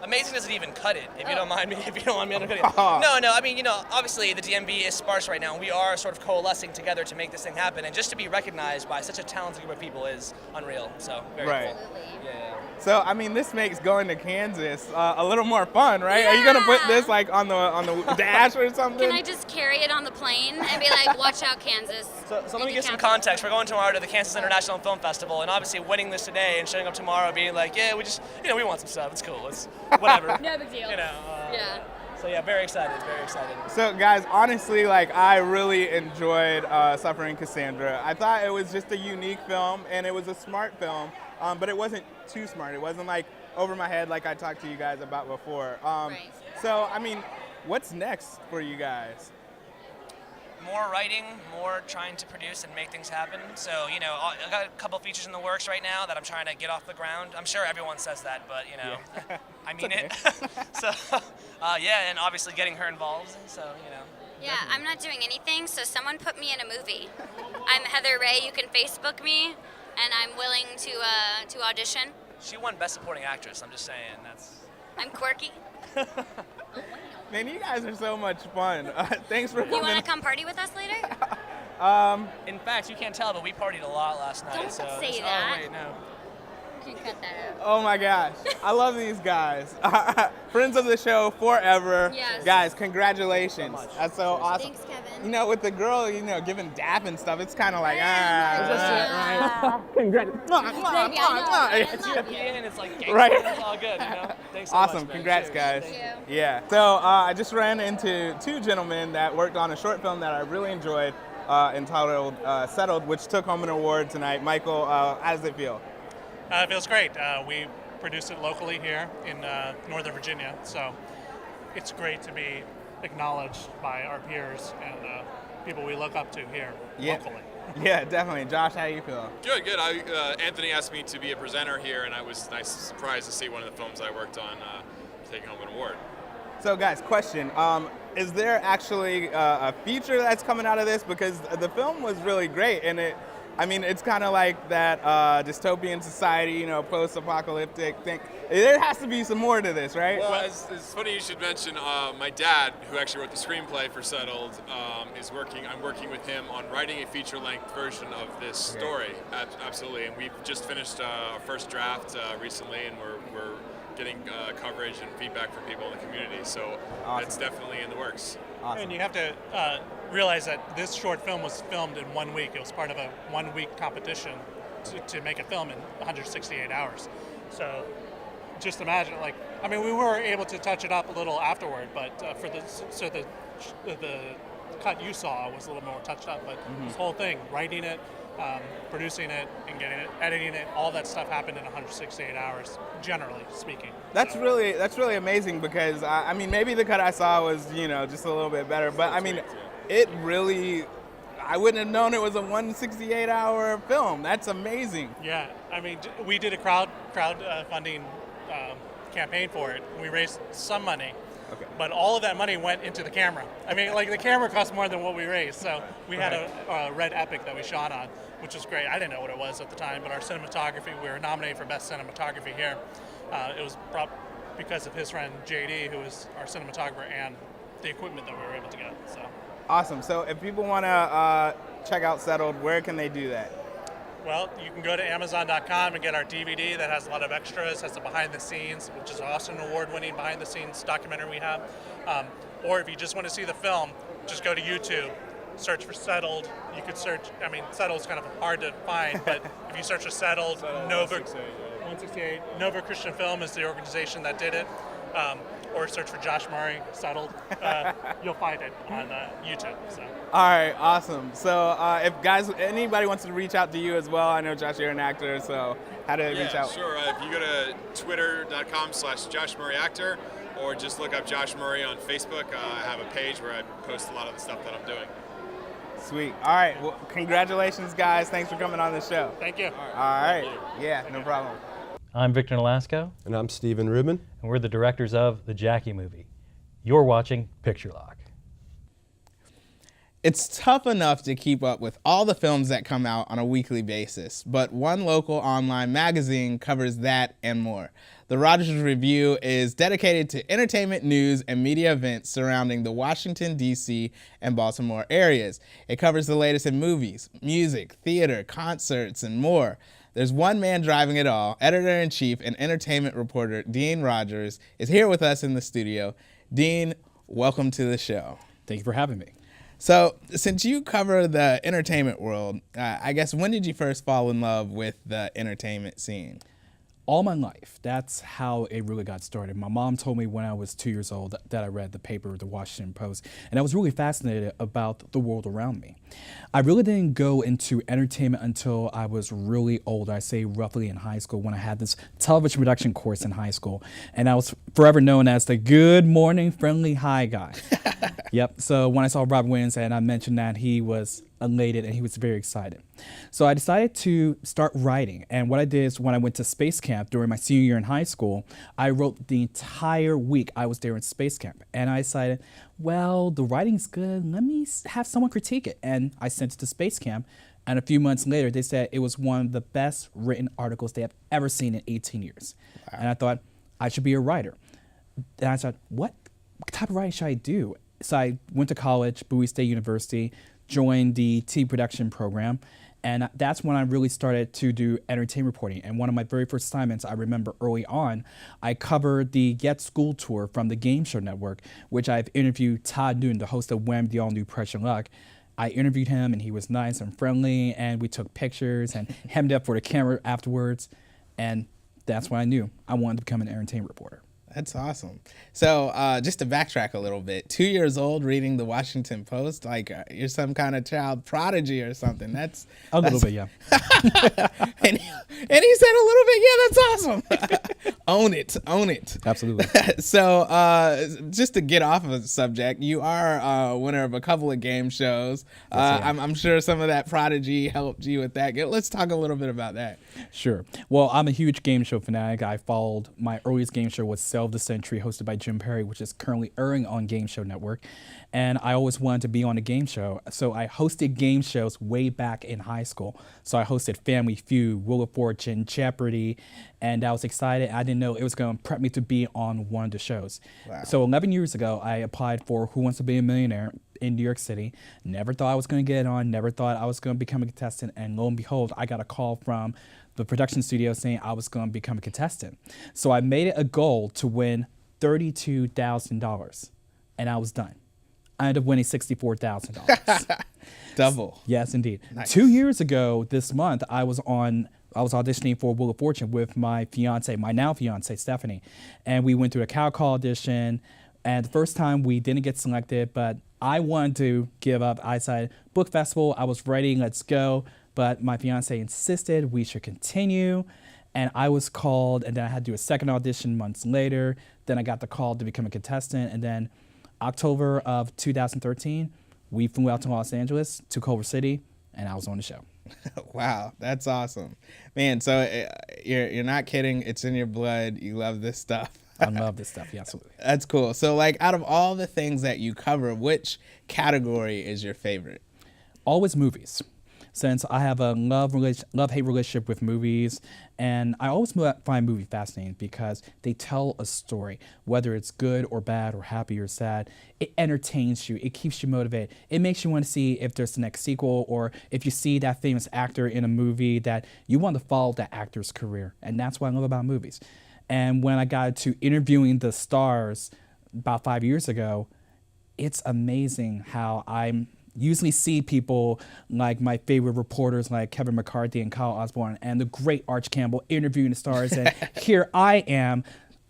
[SPEAKER 13] Amazing doesn't even cut it, if you don't mind me undercutting it. No, I mean, you know, obviously the DMV is sparse right now, and we are sort of coalescing together to make this thing happen, and just to be recognized by such a talented group of people is unreal, so very cool. Yeah.
[SPEAKER 1] So, I mean, this makes going to Kansas a little more fun, right? Yeah. Are you going to put this, like, on the dash or something?
[SPEAKER 12] Can I just carry it on the plane and be like, watch out, Kansas?
[SPEAKER 13] So let me give some context. We're going tomorrow to the Kansas International Film Festival, and obviously winning this today and showing up tomorrow being like, yeah, we just, you know, we want some stuff. It's cool. It's whatever.
[SPEAKER 12] No big deal.
[SPEAKER 13] You know.
[SPEAKER 12] Yeah.
[SPEAKER 13] So yeah, very excited, very excited.
[SPEAKER 1] So guys, honestly, like, I really enjoyed Suffering Cassandra. I thought it was just a unique film, and it was a smart film, but it wasn't too smart. It wasn't like over my head like I talked to you guys about before.
[SPEAKER 12] Right.
[SPEAKER 1] So, I mean, What's next for you guys?
[SPEAKER 13] More writing, more trying to produce and make things happen. So, you know, I got a couple features in the works right now that I'm trying to get off the ground. I'm sure everyone says that, but, you know,
[SPEAKER 1] Yeah.
[SPEAKER 13] I mean
[SPEAKER 1] okay.
[SPEAKER 13] it. So, yeah, and obviously getting her involved, so, you know.
[SPEAKER 12] Yeah, I'm not doing anything, so someone put me in a movie. I'm Heather Ray. You can Facebook me, and I'm willing to audition.
[SPEAKER 13] She won Best Supporting Actress, I'm just saying.
[SPEAKER 12] I'm quirky.
[SPEAKER 1] Man, you guys are so much fun. Thanks for coming.
[SPEAKER 12] You want to come party with us later?
[SPEAKER 13] In fact, you can't tell, but we partied a lot last night.
[SPEAKER 12] Don't
[SPEAKER 13] so
[SPEAKER 12] say that.
[SPEAKER 13] Oh, wait, no.
[SPEAKER 12] You can cut that out.
[SPEAKER 1] Oh my gosh, I love these guys. Friends of the show forever.
[SPEAKER 12] Yes.
[SPEAKER 1] Guys, congratulations. That's so awesome.
[SPEAKER 12] Thanks, Kevin.
[SPEAKER 1] You know, with the girl, you know, giving dap and stuff, it's kind of like, Congratulations.
[SPEAKER 13] And it's like gangster,
[SPEAKER 1] Right.
[SPEAKER 13] it's all good, you know? Thanks so
[SPEAKER 1] Awesome,
[SPEAKER 13] much, man.
[SPEAKER 1] congrats,
[SPEAKER 13] Cheers.
[SPEAKER 1] guys.
[SPEAKER 12] Thank
[SPEAKER 1] Yeah. So I just ran into two gentlemen that worked on a short film that I really enjoyed, entitled Settled, which took home an award tonight. Michael, how does it feel?
[SPEAKER 14] It feels great. We produced it locally here in Northern Virginia, so it's great to be acknowledged by our peers and people we look up to here locally.
[SPEAKER 1] Yeah, definitely. Josh, how you feel?
[SPEAKER 15] Good. Anthony asked me to be a presenter here, and I was nice surprised to see one of the films I worked on taking home an award.
[SPEAKER 1] So guys, question, is there actually a feature that's coming out of this? Because the film was really great, and it's kind of like that dystopian society, you know, post-apocalyptic thing. There has to be some more to this, right?
[SPEAKER 15] Well, it's funny you should mention my dad, who actually wrote the screenplay for Settled, I'm working with him on writing a feature-length version of this story. Absolutely, and we've just finished our first draft recently, and we're getting coverage and feedback from people in the community. So That's definitely in the works.
[SPEAKER 1] Awesome.
[SPEAKER 14] And you have to realize that this short film was filmed in 1 week. It was part of a 1 week competition to make a film in 168 hours. So just imagine, we were able to touch it up a little afterward, but the cut you saw was a little more touched up. But this whole thing, writing it, producing it, and getting it, editing it, all that stuff happened in 168 hours, generally speaking.
[SPEAKER 1] That's really amazing, because maybe the cut I saw was, you know, just a little bit better, but it really, I wouldn't have known it was a 168-hour film. That's amazing.
[SPEAKER 14] Yeah, we did a crowdfunding campaign for it. We raised some money, but all of that money went into the camera. The camera cost more than what we raised, so we had a red epic that we shot on, which was great. I didn't know what it was at the time, but our cinematography, we were nominated for Best Cinematography here. It was because of his friend JD, who is our cinematographer, and the equipment that we were able to get. So
[SPEAKER 1] awesome. So if people want to check out Settled, where can they do that?
[SPEAKER 14] Well, you can go to Amazon.com and get our DVD that has a lot of extras, has the behind the scenes, which is also an award-winning behind the scenes documentary we have. Or if you just want to see the film, just go to YouTube, search for Settled. You could search, Settled's kind of hard to find, but if you search for Settled, Nova 168, Nova Christian Film is the organization that did it. Or search for Josh Murray, Settled. You'll find it on YouTube. So.
[SPEAKER 1] All right, awesome. So if anybody wants to reach out to you as well, I know Josh, you're an actor, so how do they reach out?
[SPEAKER 15] Sure. If you go to twitter.com/JoshMurrayActor, or just look up Josh Murray on Facebook, I have a page where I post a lot of the stuff that I'm doing.
[SPEAKER 1] Sweet. All right. Well, congratulations, guys. Thanks for coming on the show.
[SPEAKER 14] Thank you.
[SPEAKER 1] All right. Yeah, no problem.
[SPEAKER 16] I'm Victor Nolasco.
[SPEAKER 17] And I'm Stephen Rubin.
[SPEAKER 16] And we're the directors of The Jackie Movie. You're watching Picture Lock.
[SPEAKER 1] It's tough enough to keep up with all the films that come out on a weekly basis, but one local online magazine covers that and more. The Rogers Revue is dedicated to entertainment, news, and media events surrounding the Washington, D.C. and Baltimore areas. It covers the latest in movies, music, theater, concerts, and more. There's one man driving it all. Editor-in-chief and entertainment reporter Dean Rogers is here with us in the studio. Dean, welcome to the show.
[SPEAKER 18] Thank you for having me.
[SPEAKER 1] So, since you cover the entertainment world, I guess when did you first fall in love with the entertainment scene?
[SPEAKER 17] all my life. That's how it really got started. My mom told me when I was 2 years old that I read the paper, the Washington Post, and I was really fascinated about the world around me. I really didn't go into entertainment until I was really old. I say roughly in high school, when I had this television production course in high school, and I was forever known as the good morning friendly hi guy. Yep. So when I saw Robert Williams and I mentioned that, he was elated and he was very excited. So I decided to start writing. And what I did is, when I went to space camp during my senior year in high school, I wrote the entire week I was there in space camp. And I decided, well, the writing's good. Let me have someone critique it. And I sent it to space camp. And a few months later, they said it was one of the best written articles they have ever seen in 18 years. Wow. And I thought, I should be a writer. And I thought, what type of writing should I do? So I went to college, Bowie State University, joined the TV production program, and that's when I really started to do entertainment reporting. And one of my very first assignments, I remember early on, I covered the Get School Tour from the Game Show Network, which I've interviewed Todd Newton, the host of Wham! The All-New Pressure Luck. I interviewed him, and he was nice and friendly, and we took pictures and hemmed up for the camera afterwards, and that's when I knew I wanted to become an entertainment reporter.
[SPEAKER 1] That's awesome. So just to backtrack a little bit, 2 years old reading the Washington Post, like you're some kind of child prodigy or something. That's
[SPEAKER 17] a little bit, yeah.
[SPEAKER 1] and he said a little bit, yeah, that's awesome. Own it.
[SPEAKER 17] Absolutely.
[SPEAKER 1] So just to get off of the subject, you are a winner of a couple of game shows. I'm sure some of that prodigy helped you with that. Let's talk a little bit about that.
[SPEAKER 17] Sure. Well, I'm a huge game show fanatic. I followed, my earliest game show was of the Century, hosted by Jim Perry, which is currently airing on Game Show Network. And I always wanted to be on a game show. So I hosted game shows way back in high school. So I hosted Family Feud, Wheel of Fortune, Jeopardy, and I was excited. I didn't know it was going to prep me to be on one of the shows. Wow. So 11 years ago, I applied for Who Wants to Be a Millionaire in New York City. Never thought I was going to get on, never thought I was going to become a contestant. And lo and behold, I got a call from the production studio saying I was going to become a contestant. So I made it a goal to win $32,000, and I was done. I ended up winning $64,000.
[SPEAKER 1] Double.
[SPEAKER 17] Yes, indeed.
[SPEAKER 1] Nice.
[SPEAKER 17] 2 years ago this month, I was auditioning for Wheel of Fortune with my fiance, my now fiance, Stephanie, and we went through a cow call audition. And the first time we didn't get selected, but I wanted to give up. I decided, book festival, I was ready, let's go. But my fiance insisted we should continue, and I was called, and then I had to do a second audition months later. Then I got the call to become a contestant, and then October of 2013, we flew out to Los Angeles, to Culver City, and I was on the show.
[SPEAKER 1] Wow, that's awesome. Man, so you're not kidding. It's in your blood. You love this stuff.
[SPEAKER 17] I love this stuff, yeah, absolutely.
[SPEAKER 1] That's cool. So, like, out of all the things that you cover, which category is your favorite?
[SPEAKER 17] Always movies. Since I have a love-hate relationship with movies, and I always find movies fascinating because they tell a story, whether it's good or bad or happy or sad. It entertains you. It keeps you motivated. It makes you want to see if there's the next sequel, or if you see that famous actor in a movie that you want to follow that actor's career, and that's what I love about movies. And when I got to interviewing the stars about 5 years ago, it's amazing how I'm usually see people like my favorite reporters like Kevin McCarthy and Kyle Osborne and the great Arch Campbell interviewing the stars. And here I'm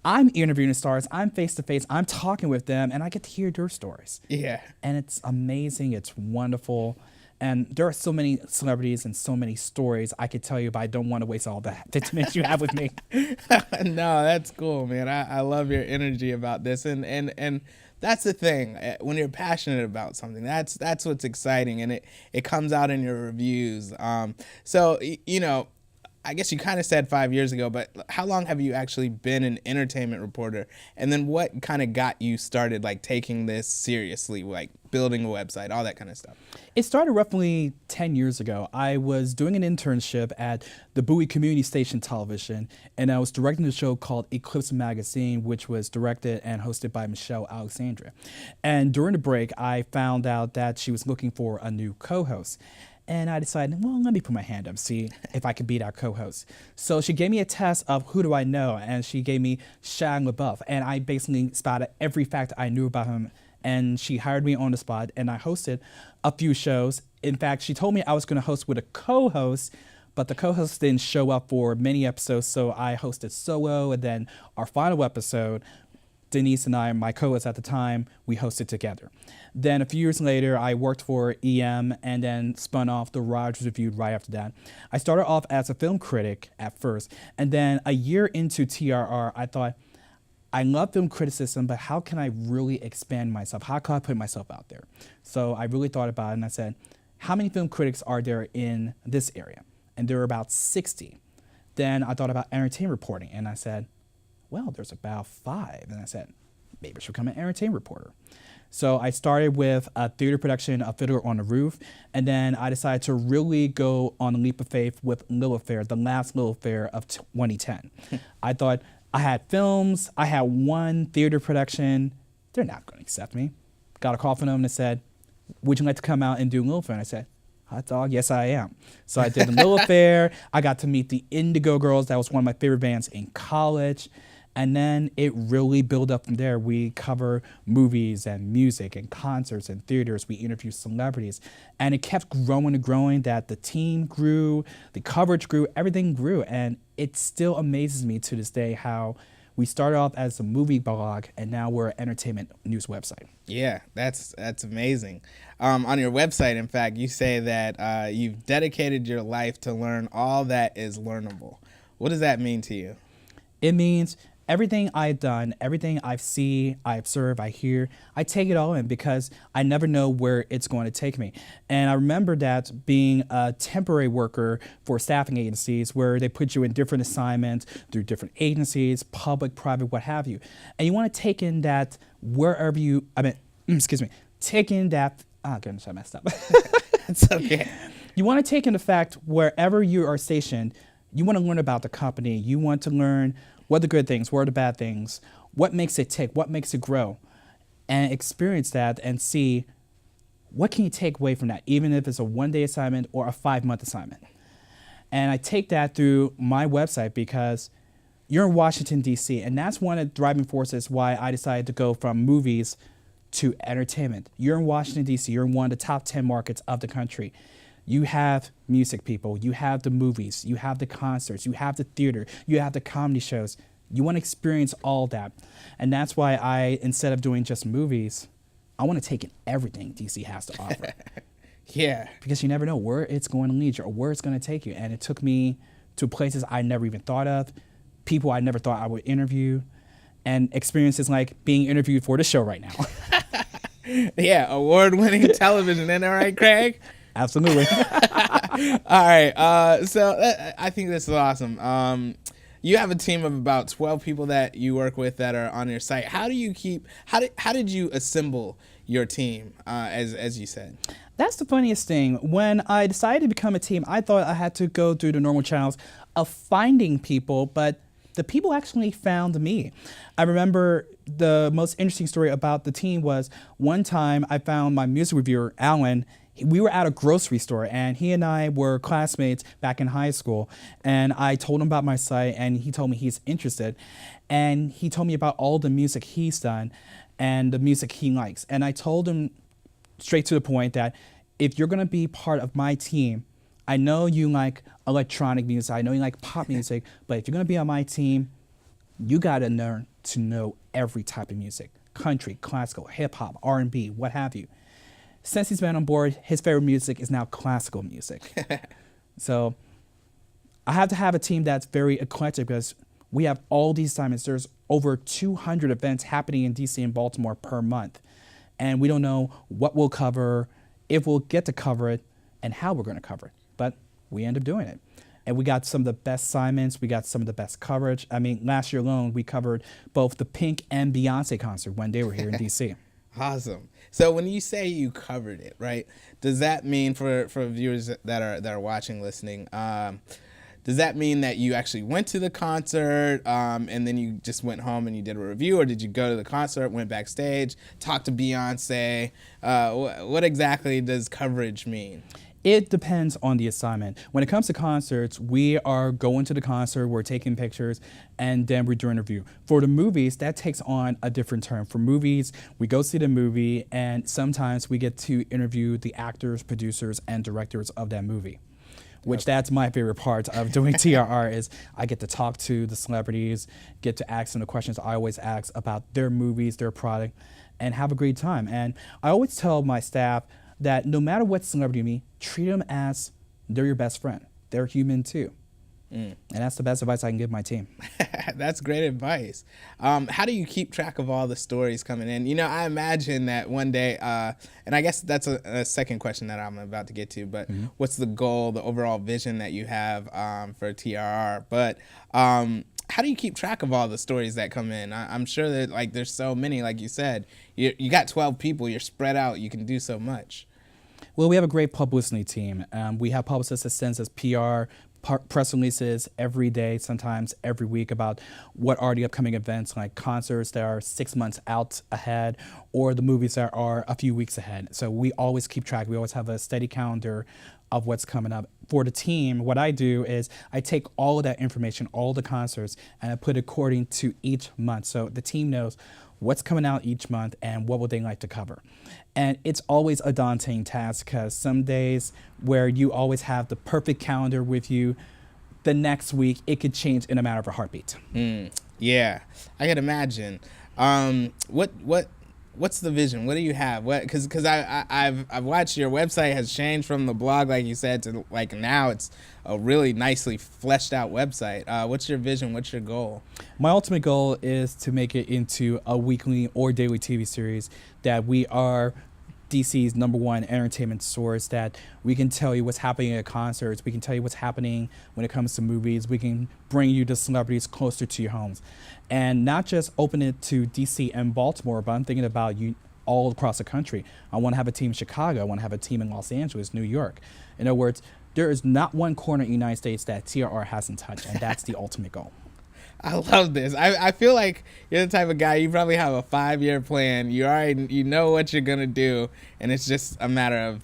[SPEAKER 17] interviewing the stars. I'm face to face. I'm talking with them, and I get to hear their stories.
[SPEAKER 1] Yeah.
[SPEAKER 17] And it's amazing. It's wonderful. And there are so many celebrities and so many stories I could tell you, but I don't want to waste all the 15 minutes you have with me.
[SPEAKER 1] No, that's cool, man. I love your energy about this. And that's the thing. When you're passionate about something, that's what's exciting, and it comes out in your reviews. So, you know, I guess you kind of said 5 years ago, but how long have you actually been an entertainment reporter? And then what kind of got you started, like, taking this seriously, like building a website, all that kind of stuff?
[SPEAKER 17] It started roughly 10 years ago. I was doing an internship at the Bowie Community Station Television, and I was directing a show called Eclipse Magazine, which was directed and hosted by Michelle Alexandria. And during the break, I found out that she was looking for a new co-host. And I decided, well, let me put my hand up, see if I could beat our co-host. So she gave me a test of who do I know, and she gave me Shia LaBeouf. And I basically spotted every fact I knew about him, and she hired me on the spot, and I hosted a few shows. In fact, she told me I was going to host with a co-host, but the co-host didn't show up for many episodes, so I hosted solo, and then our final episode, Denise and I, my co-host at the time, we hosted together. Then a few years later, I worked for EM and then spun off the Revue right after that. I started off as a film critic at first, and then a year into TRR, I thought, I love film criticism, but how can I really expand myself? How can I put myself out there? So I really thought about it, and I said, how many film critics are there in this area? And there were about 60. Then I thought about entertainment reporting, and I said, well, there's about 5. And I said, maybe I should become an entertainment reporter. So I started with a theater production of Fiddler on the Roof, and then I decided to really go on a leap of faith with Lilith Fair, the last Lilith Fair of 2010. I thought I had films, I had one theater production, they're not going to accept me. Got a call from them that said, would you like to come out and do Lilith Fair? And I said, hot dog, yes I am. So I did the Lilith Fair, I got to meet the Indigo Girls, that was one of my favorite bands in college. And then it really built up from there. We cover movies and music and concerts and theaters. We interview celebrities. And it kept growing and growing, that the team grew, the coverage grew, everything grew. And it still amazes me to this day how we started off as a movie blog and now we're an entertainment news website.
[SPEAKER 1] Yeah, that's amazing. On your website, in fact, you say that you've dedicated your life to learn all that is learnable. What does that mean to you?
[SPEAKER 17] It means everything I've done, everything I've seen, I observe, I hear, I take it all in because I never know where it's going to take me. And I remember that being a temporary worker for staffing agencies where they put you in different assignments through different agencies, public, private, what have you. And you want to take in that wherever you, take in that, goodness, I messed up.
[SPEAKER 1] It's okay.
[SPEAKER 17] You want to take in the fact wherever you are stationed, you want to learn about the company. You want to learn what are the good things, what are the bad things, what makes it tick, what makes it grow, and experience that and see what can you take away from that, even if it's a one-day assignment or a 5-month assignment. And I take that through my website because you're in Washington, D.C., and that's one of the driving forces why I decided to go from movies to entertainment. You're in Washington, D.C., you're in one of the top 10 markets of the country. You have music people, you have the movies, you have the concerts, you have the theater, you have the comedy shows. You want to experience all that. And that's why I, instead of doing just movies, I want to take in everything DC has to offer.
[SPEAKER 1] Yeah.
[SPEAKER 17] Because you never know where it's going to lead you or where it's going to take you. And it took me to places I never even thought of, people I never thought I would interview, and experiences like being interviewed for the show right now.
[SPEAKER 1] Yeah, award-winning television, isn't that right, Craig?
[SPEAKER 17] Absolutely.
[SPEAKER 1] All right. So I think this is awesome. You have a team of about 12 people that you work with that are on your site. How did you assemble your team, as you said?
[SPEAKER 17] That's the funniest thing. When I decided to become a team, I thought I had to go through the normal channels of finding people, but the people actually found me. I remember the most interesting story about the team was one time I found my music reviewer, Alan. We were at a grocery store and he and I were classmates back in high school, and I told him about my site and he told me he's interested, and he told me about all the music he's done and the music he likes. And I told him straight to the point that if you're gonna be part of my team, I know you like electronic music, I know you like pop music, but if you're gonna be on my team, you gotta learn to know every type of music, country, classical, hip hop, R&B, what have you. Since he's been on board, his favorite music is now classical music. So I have to have a team that's very eclectic because we have all these assignments. There's over 200 events happening in DC and Baltimore per month. And we don't know what we'll cover, if we'll get to cover it, and how we're going to cover it. But we end up doing it. And we got some of the best assignments. We got some of the best coverage. I mean, last year alone, we covered both the Pink and Beyonce concert when they were here in DC.
[SPEAKER 1] Awesome. So when you say you covered it, right, does that mean for viewers that are watching, listening, does that mean that you actually went to the concert and then you just went home and you did a review, or did you go to the concert, went backstage, talked to Beyonce? What exactly does coverage mean?
[SPEAKER 17] It depends on the assignment. When it comes to concerts, we are going to the concert, we're taking pictures, and then we're doing a review. For the movies, that takes on a different term. For movies, we go see the movie, and sometimes we get to interview the actors, producers, and directors of that movie. which that's my favorite part of doing TRR is I get to talk to the celebrities, get to ask them the questions I always ask about their movies, their product, and have a great time. And I always tell my staff that no matter what celebrity you meet, treat them as they're your best friend. They're human too. And that's the best advice I can give my team.
[SPEAKER 1] That's great advice. How do you keep track of all the stories coming in? You know, I imagine that one day, and I guess that's a second question that I'm about to get to, but what's the goal, the overall vision that you have for TRR? But how do you keep track of all the stories that come in? I'm sure that like there's so many, like you said, you got 12 people, you're spread out, you can do so much.
[SPEAKER 17] Well, we have a great publicity team. We have publicists that sends us PR, press releases every day, sometimes every week, about what are the upcoming events, like concerts that are 6 months out ahead, or the movies that are a few weeks ahead. So we always keep track. We always have a steady calendar of what's coming up. For the team, what I do is I take all of that information, all the concerts, and I put it according to each month. So the team knows what's coming out each month and what would they like to cover. And it's always a daunting task because some days where you always have the perfect calendar with you, the next week it could change in a matter of a heartbeat.
[SPEAKER 1] Yeah, I can imagine. What's the vision? What do you have? Because I've watched your website has changed from the blog, like you said, to like now it's a really nicely fleshed out website. What's your vision? What's your goal?
[SPEAKER 17] My ultimate goal is to make it into a weekly or daily TV series that we are DC's #1 entertainment source, that we can tell you what's happening at concerts, we can tell you what's happening when it comes to movies, we can bring you the celebrities closer to your homes. And not just open it to DC and Baltimore, but I'm thinking about you all across the country. I want to have a team in Chicago, I want to have a team in Los Angeles, New York. In other words, there is not one corner in the United States that TRR hasn't touched, and that's the ultimate goal.
[SPEAKER 1] I love this. I feel like you're the type of guy, you probably have a 5-year plan. You know what you're going to do, and it's just a matter of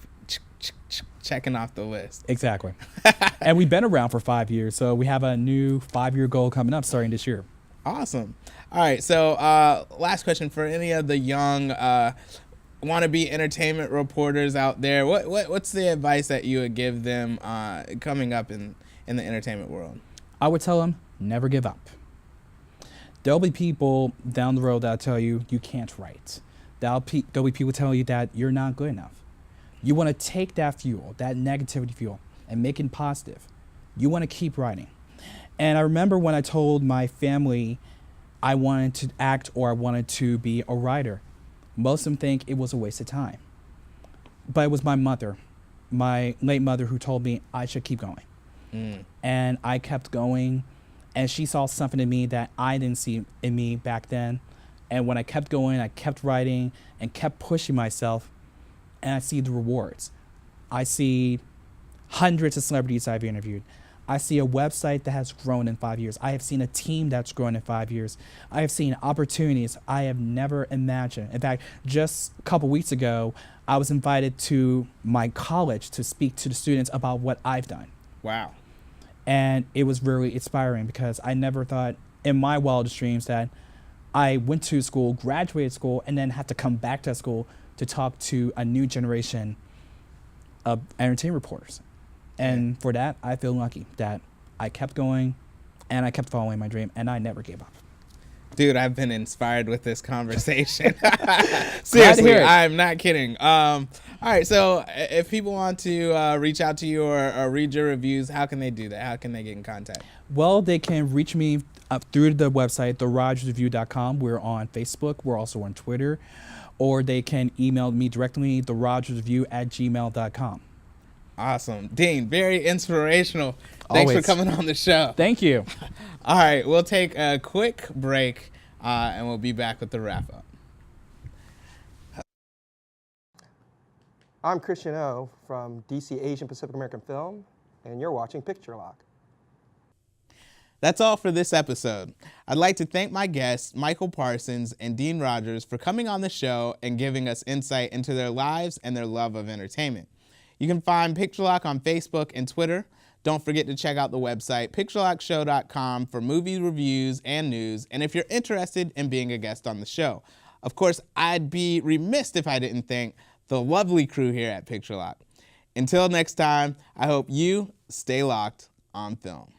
[SPEAKER 1] checking off the list.
[SPEAKER 17] Exactly. And we've been around for 5 years, so we have a new 5-year goal coming up starting this year.
[SPEAKER 1] Awesome. All right, so last question for any of the young wannabe entertainment reporters out there. What's the advice that you would give them coming up in the entertainment world?
[SPEAKER 17] I would tell them, never give up. There'll be people down the road that'll tell you you can't write. There'll be people telling you that you're not good enough. You want to take that fuel, that negativity fuel, and make it positive. You want to keep writing. And I remember when I told my family I wanted to act or I wanted to be a writer, most of them think it was a waste of time. But it was my mother, my late mother, who told me I should keep going. And I kept going. And she saw something in me that I didn't see in me back then. And when I kept going, I kept writing and kept pushing myself, and I see the rewards. I see hundreds of celebrities I've interviewed. I see a website that has grown in 5 years. I have seen a team that's grown in 5 years. I have seen opportunities I have never imagined. In fact, just a couple weeks ago, I was invited to my college to speak to the students about what I've done.
[SPEAKER 1] Wow.
[SPEAKER 17] And it was really inspiring because I never thought in my wildest dreams that I went to school, graduated school, and then had to come back to school to talk to a new generation of entertainment reporters. And for that, I feel lucky that I kept going and I kept following my dream and I never gave up.
[SPEAKER 1] Dude, I've been inspired with this conversation. Seriously, I'm not kidding. All right, so if people want to reach out to you or read your reviews, how can they do that? How can they get in contact?
[SPEAKER 17] Well, they can reach me through the website, therogersrevue.com. We're on Facebook. We're also on Twitter. Or they can email me directly, therogersrevue@gmail.com.
[SPEAKER 1] Awesome. Dean, very inspirational. Thanks for coming on the show.
[SPEAKER 17] Thank you.
[SPEAKER 1] All right, we'll take a quick break and we'll be back with the wrap up.
[SPEAKER 18] I'm Christian O from DC Asian Pacific American Film, and you're watching Picture Lock.
[SPEAKER 1] That's all for this episode. I'd like to thank my guests, Michael Parsons and Dean Rogers, for coming on the show and giving us insight into their lives and their love of entertainment. You can find Picture Lock on Facebook and Twitter. Don't forget to check out the website, picturelockshow.com, for movie reviews and news, and if you're interested in being a guest on the show. Of course, I'd be remiss if I didn't thank the lovely crew here at Picture Lock. Until next time, I hope you Stay locked on film.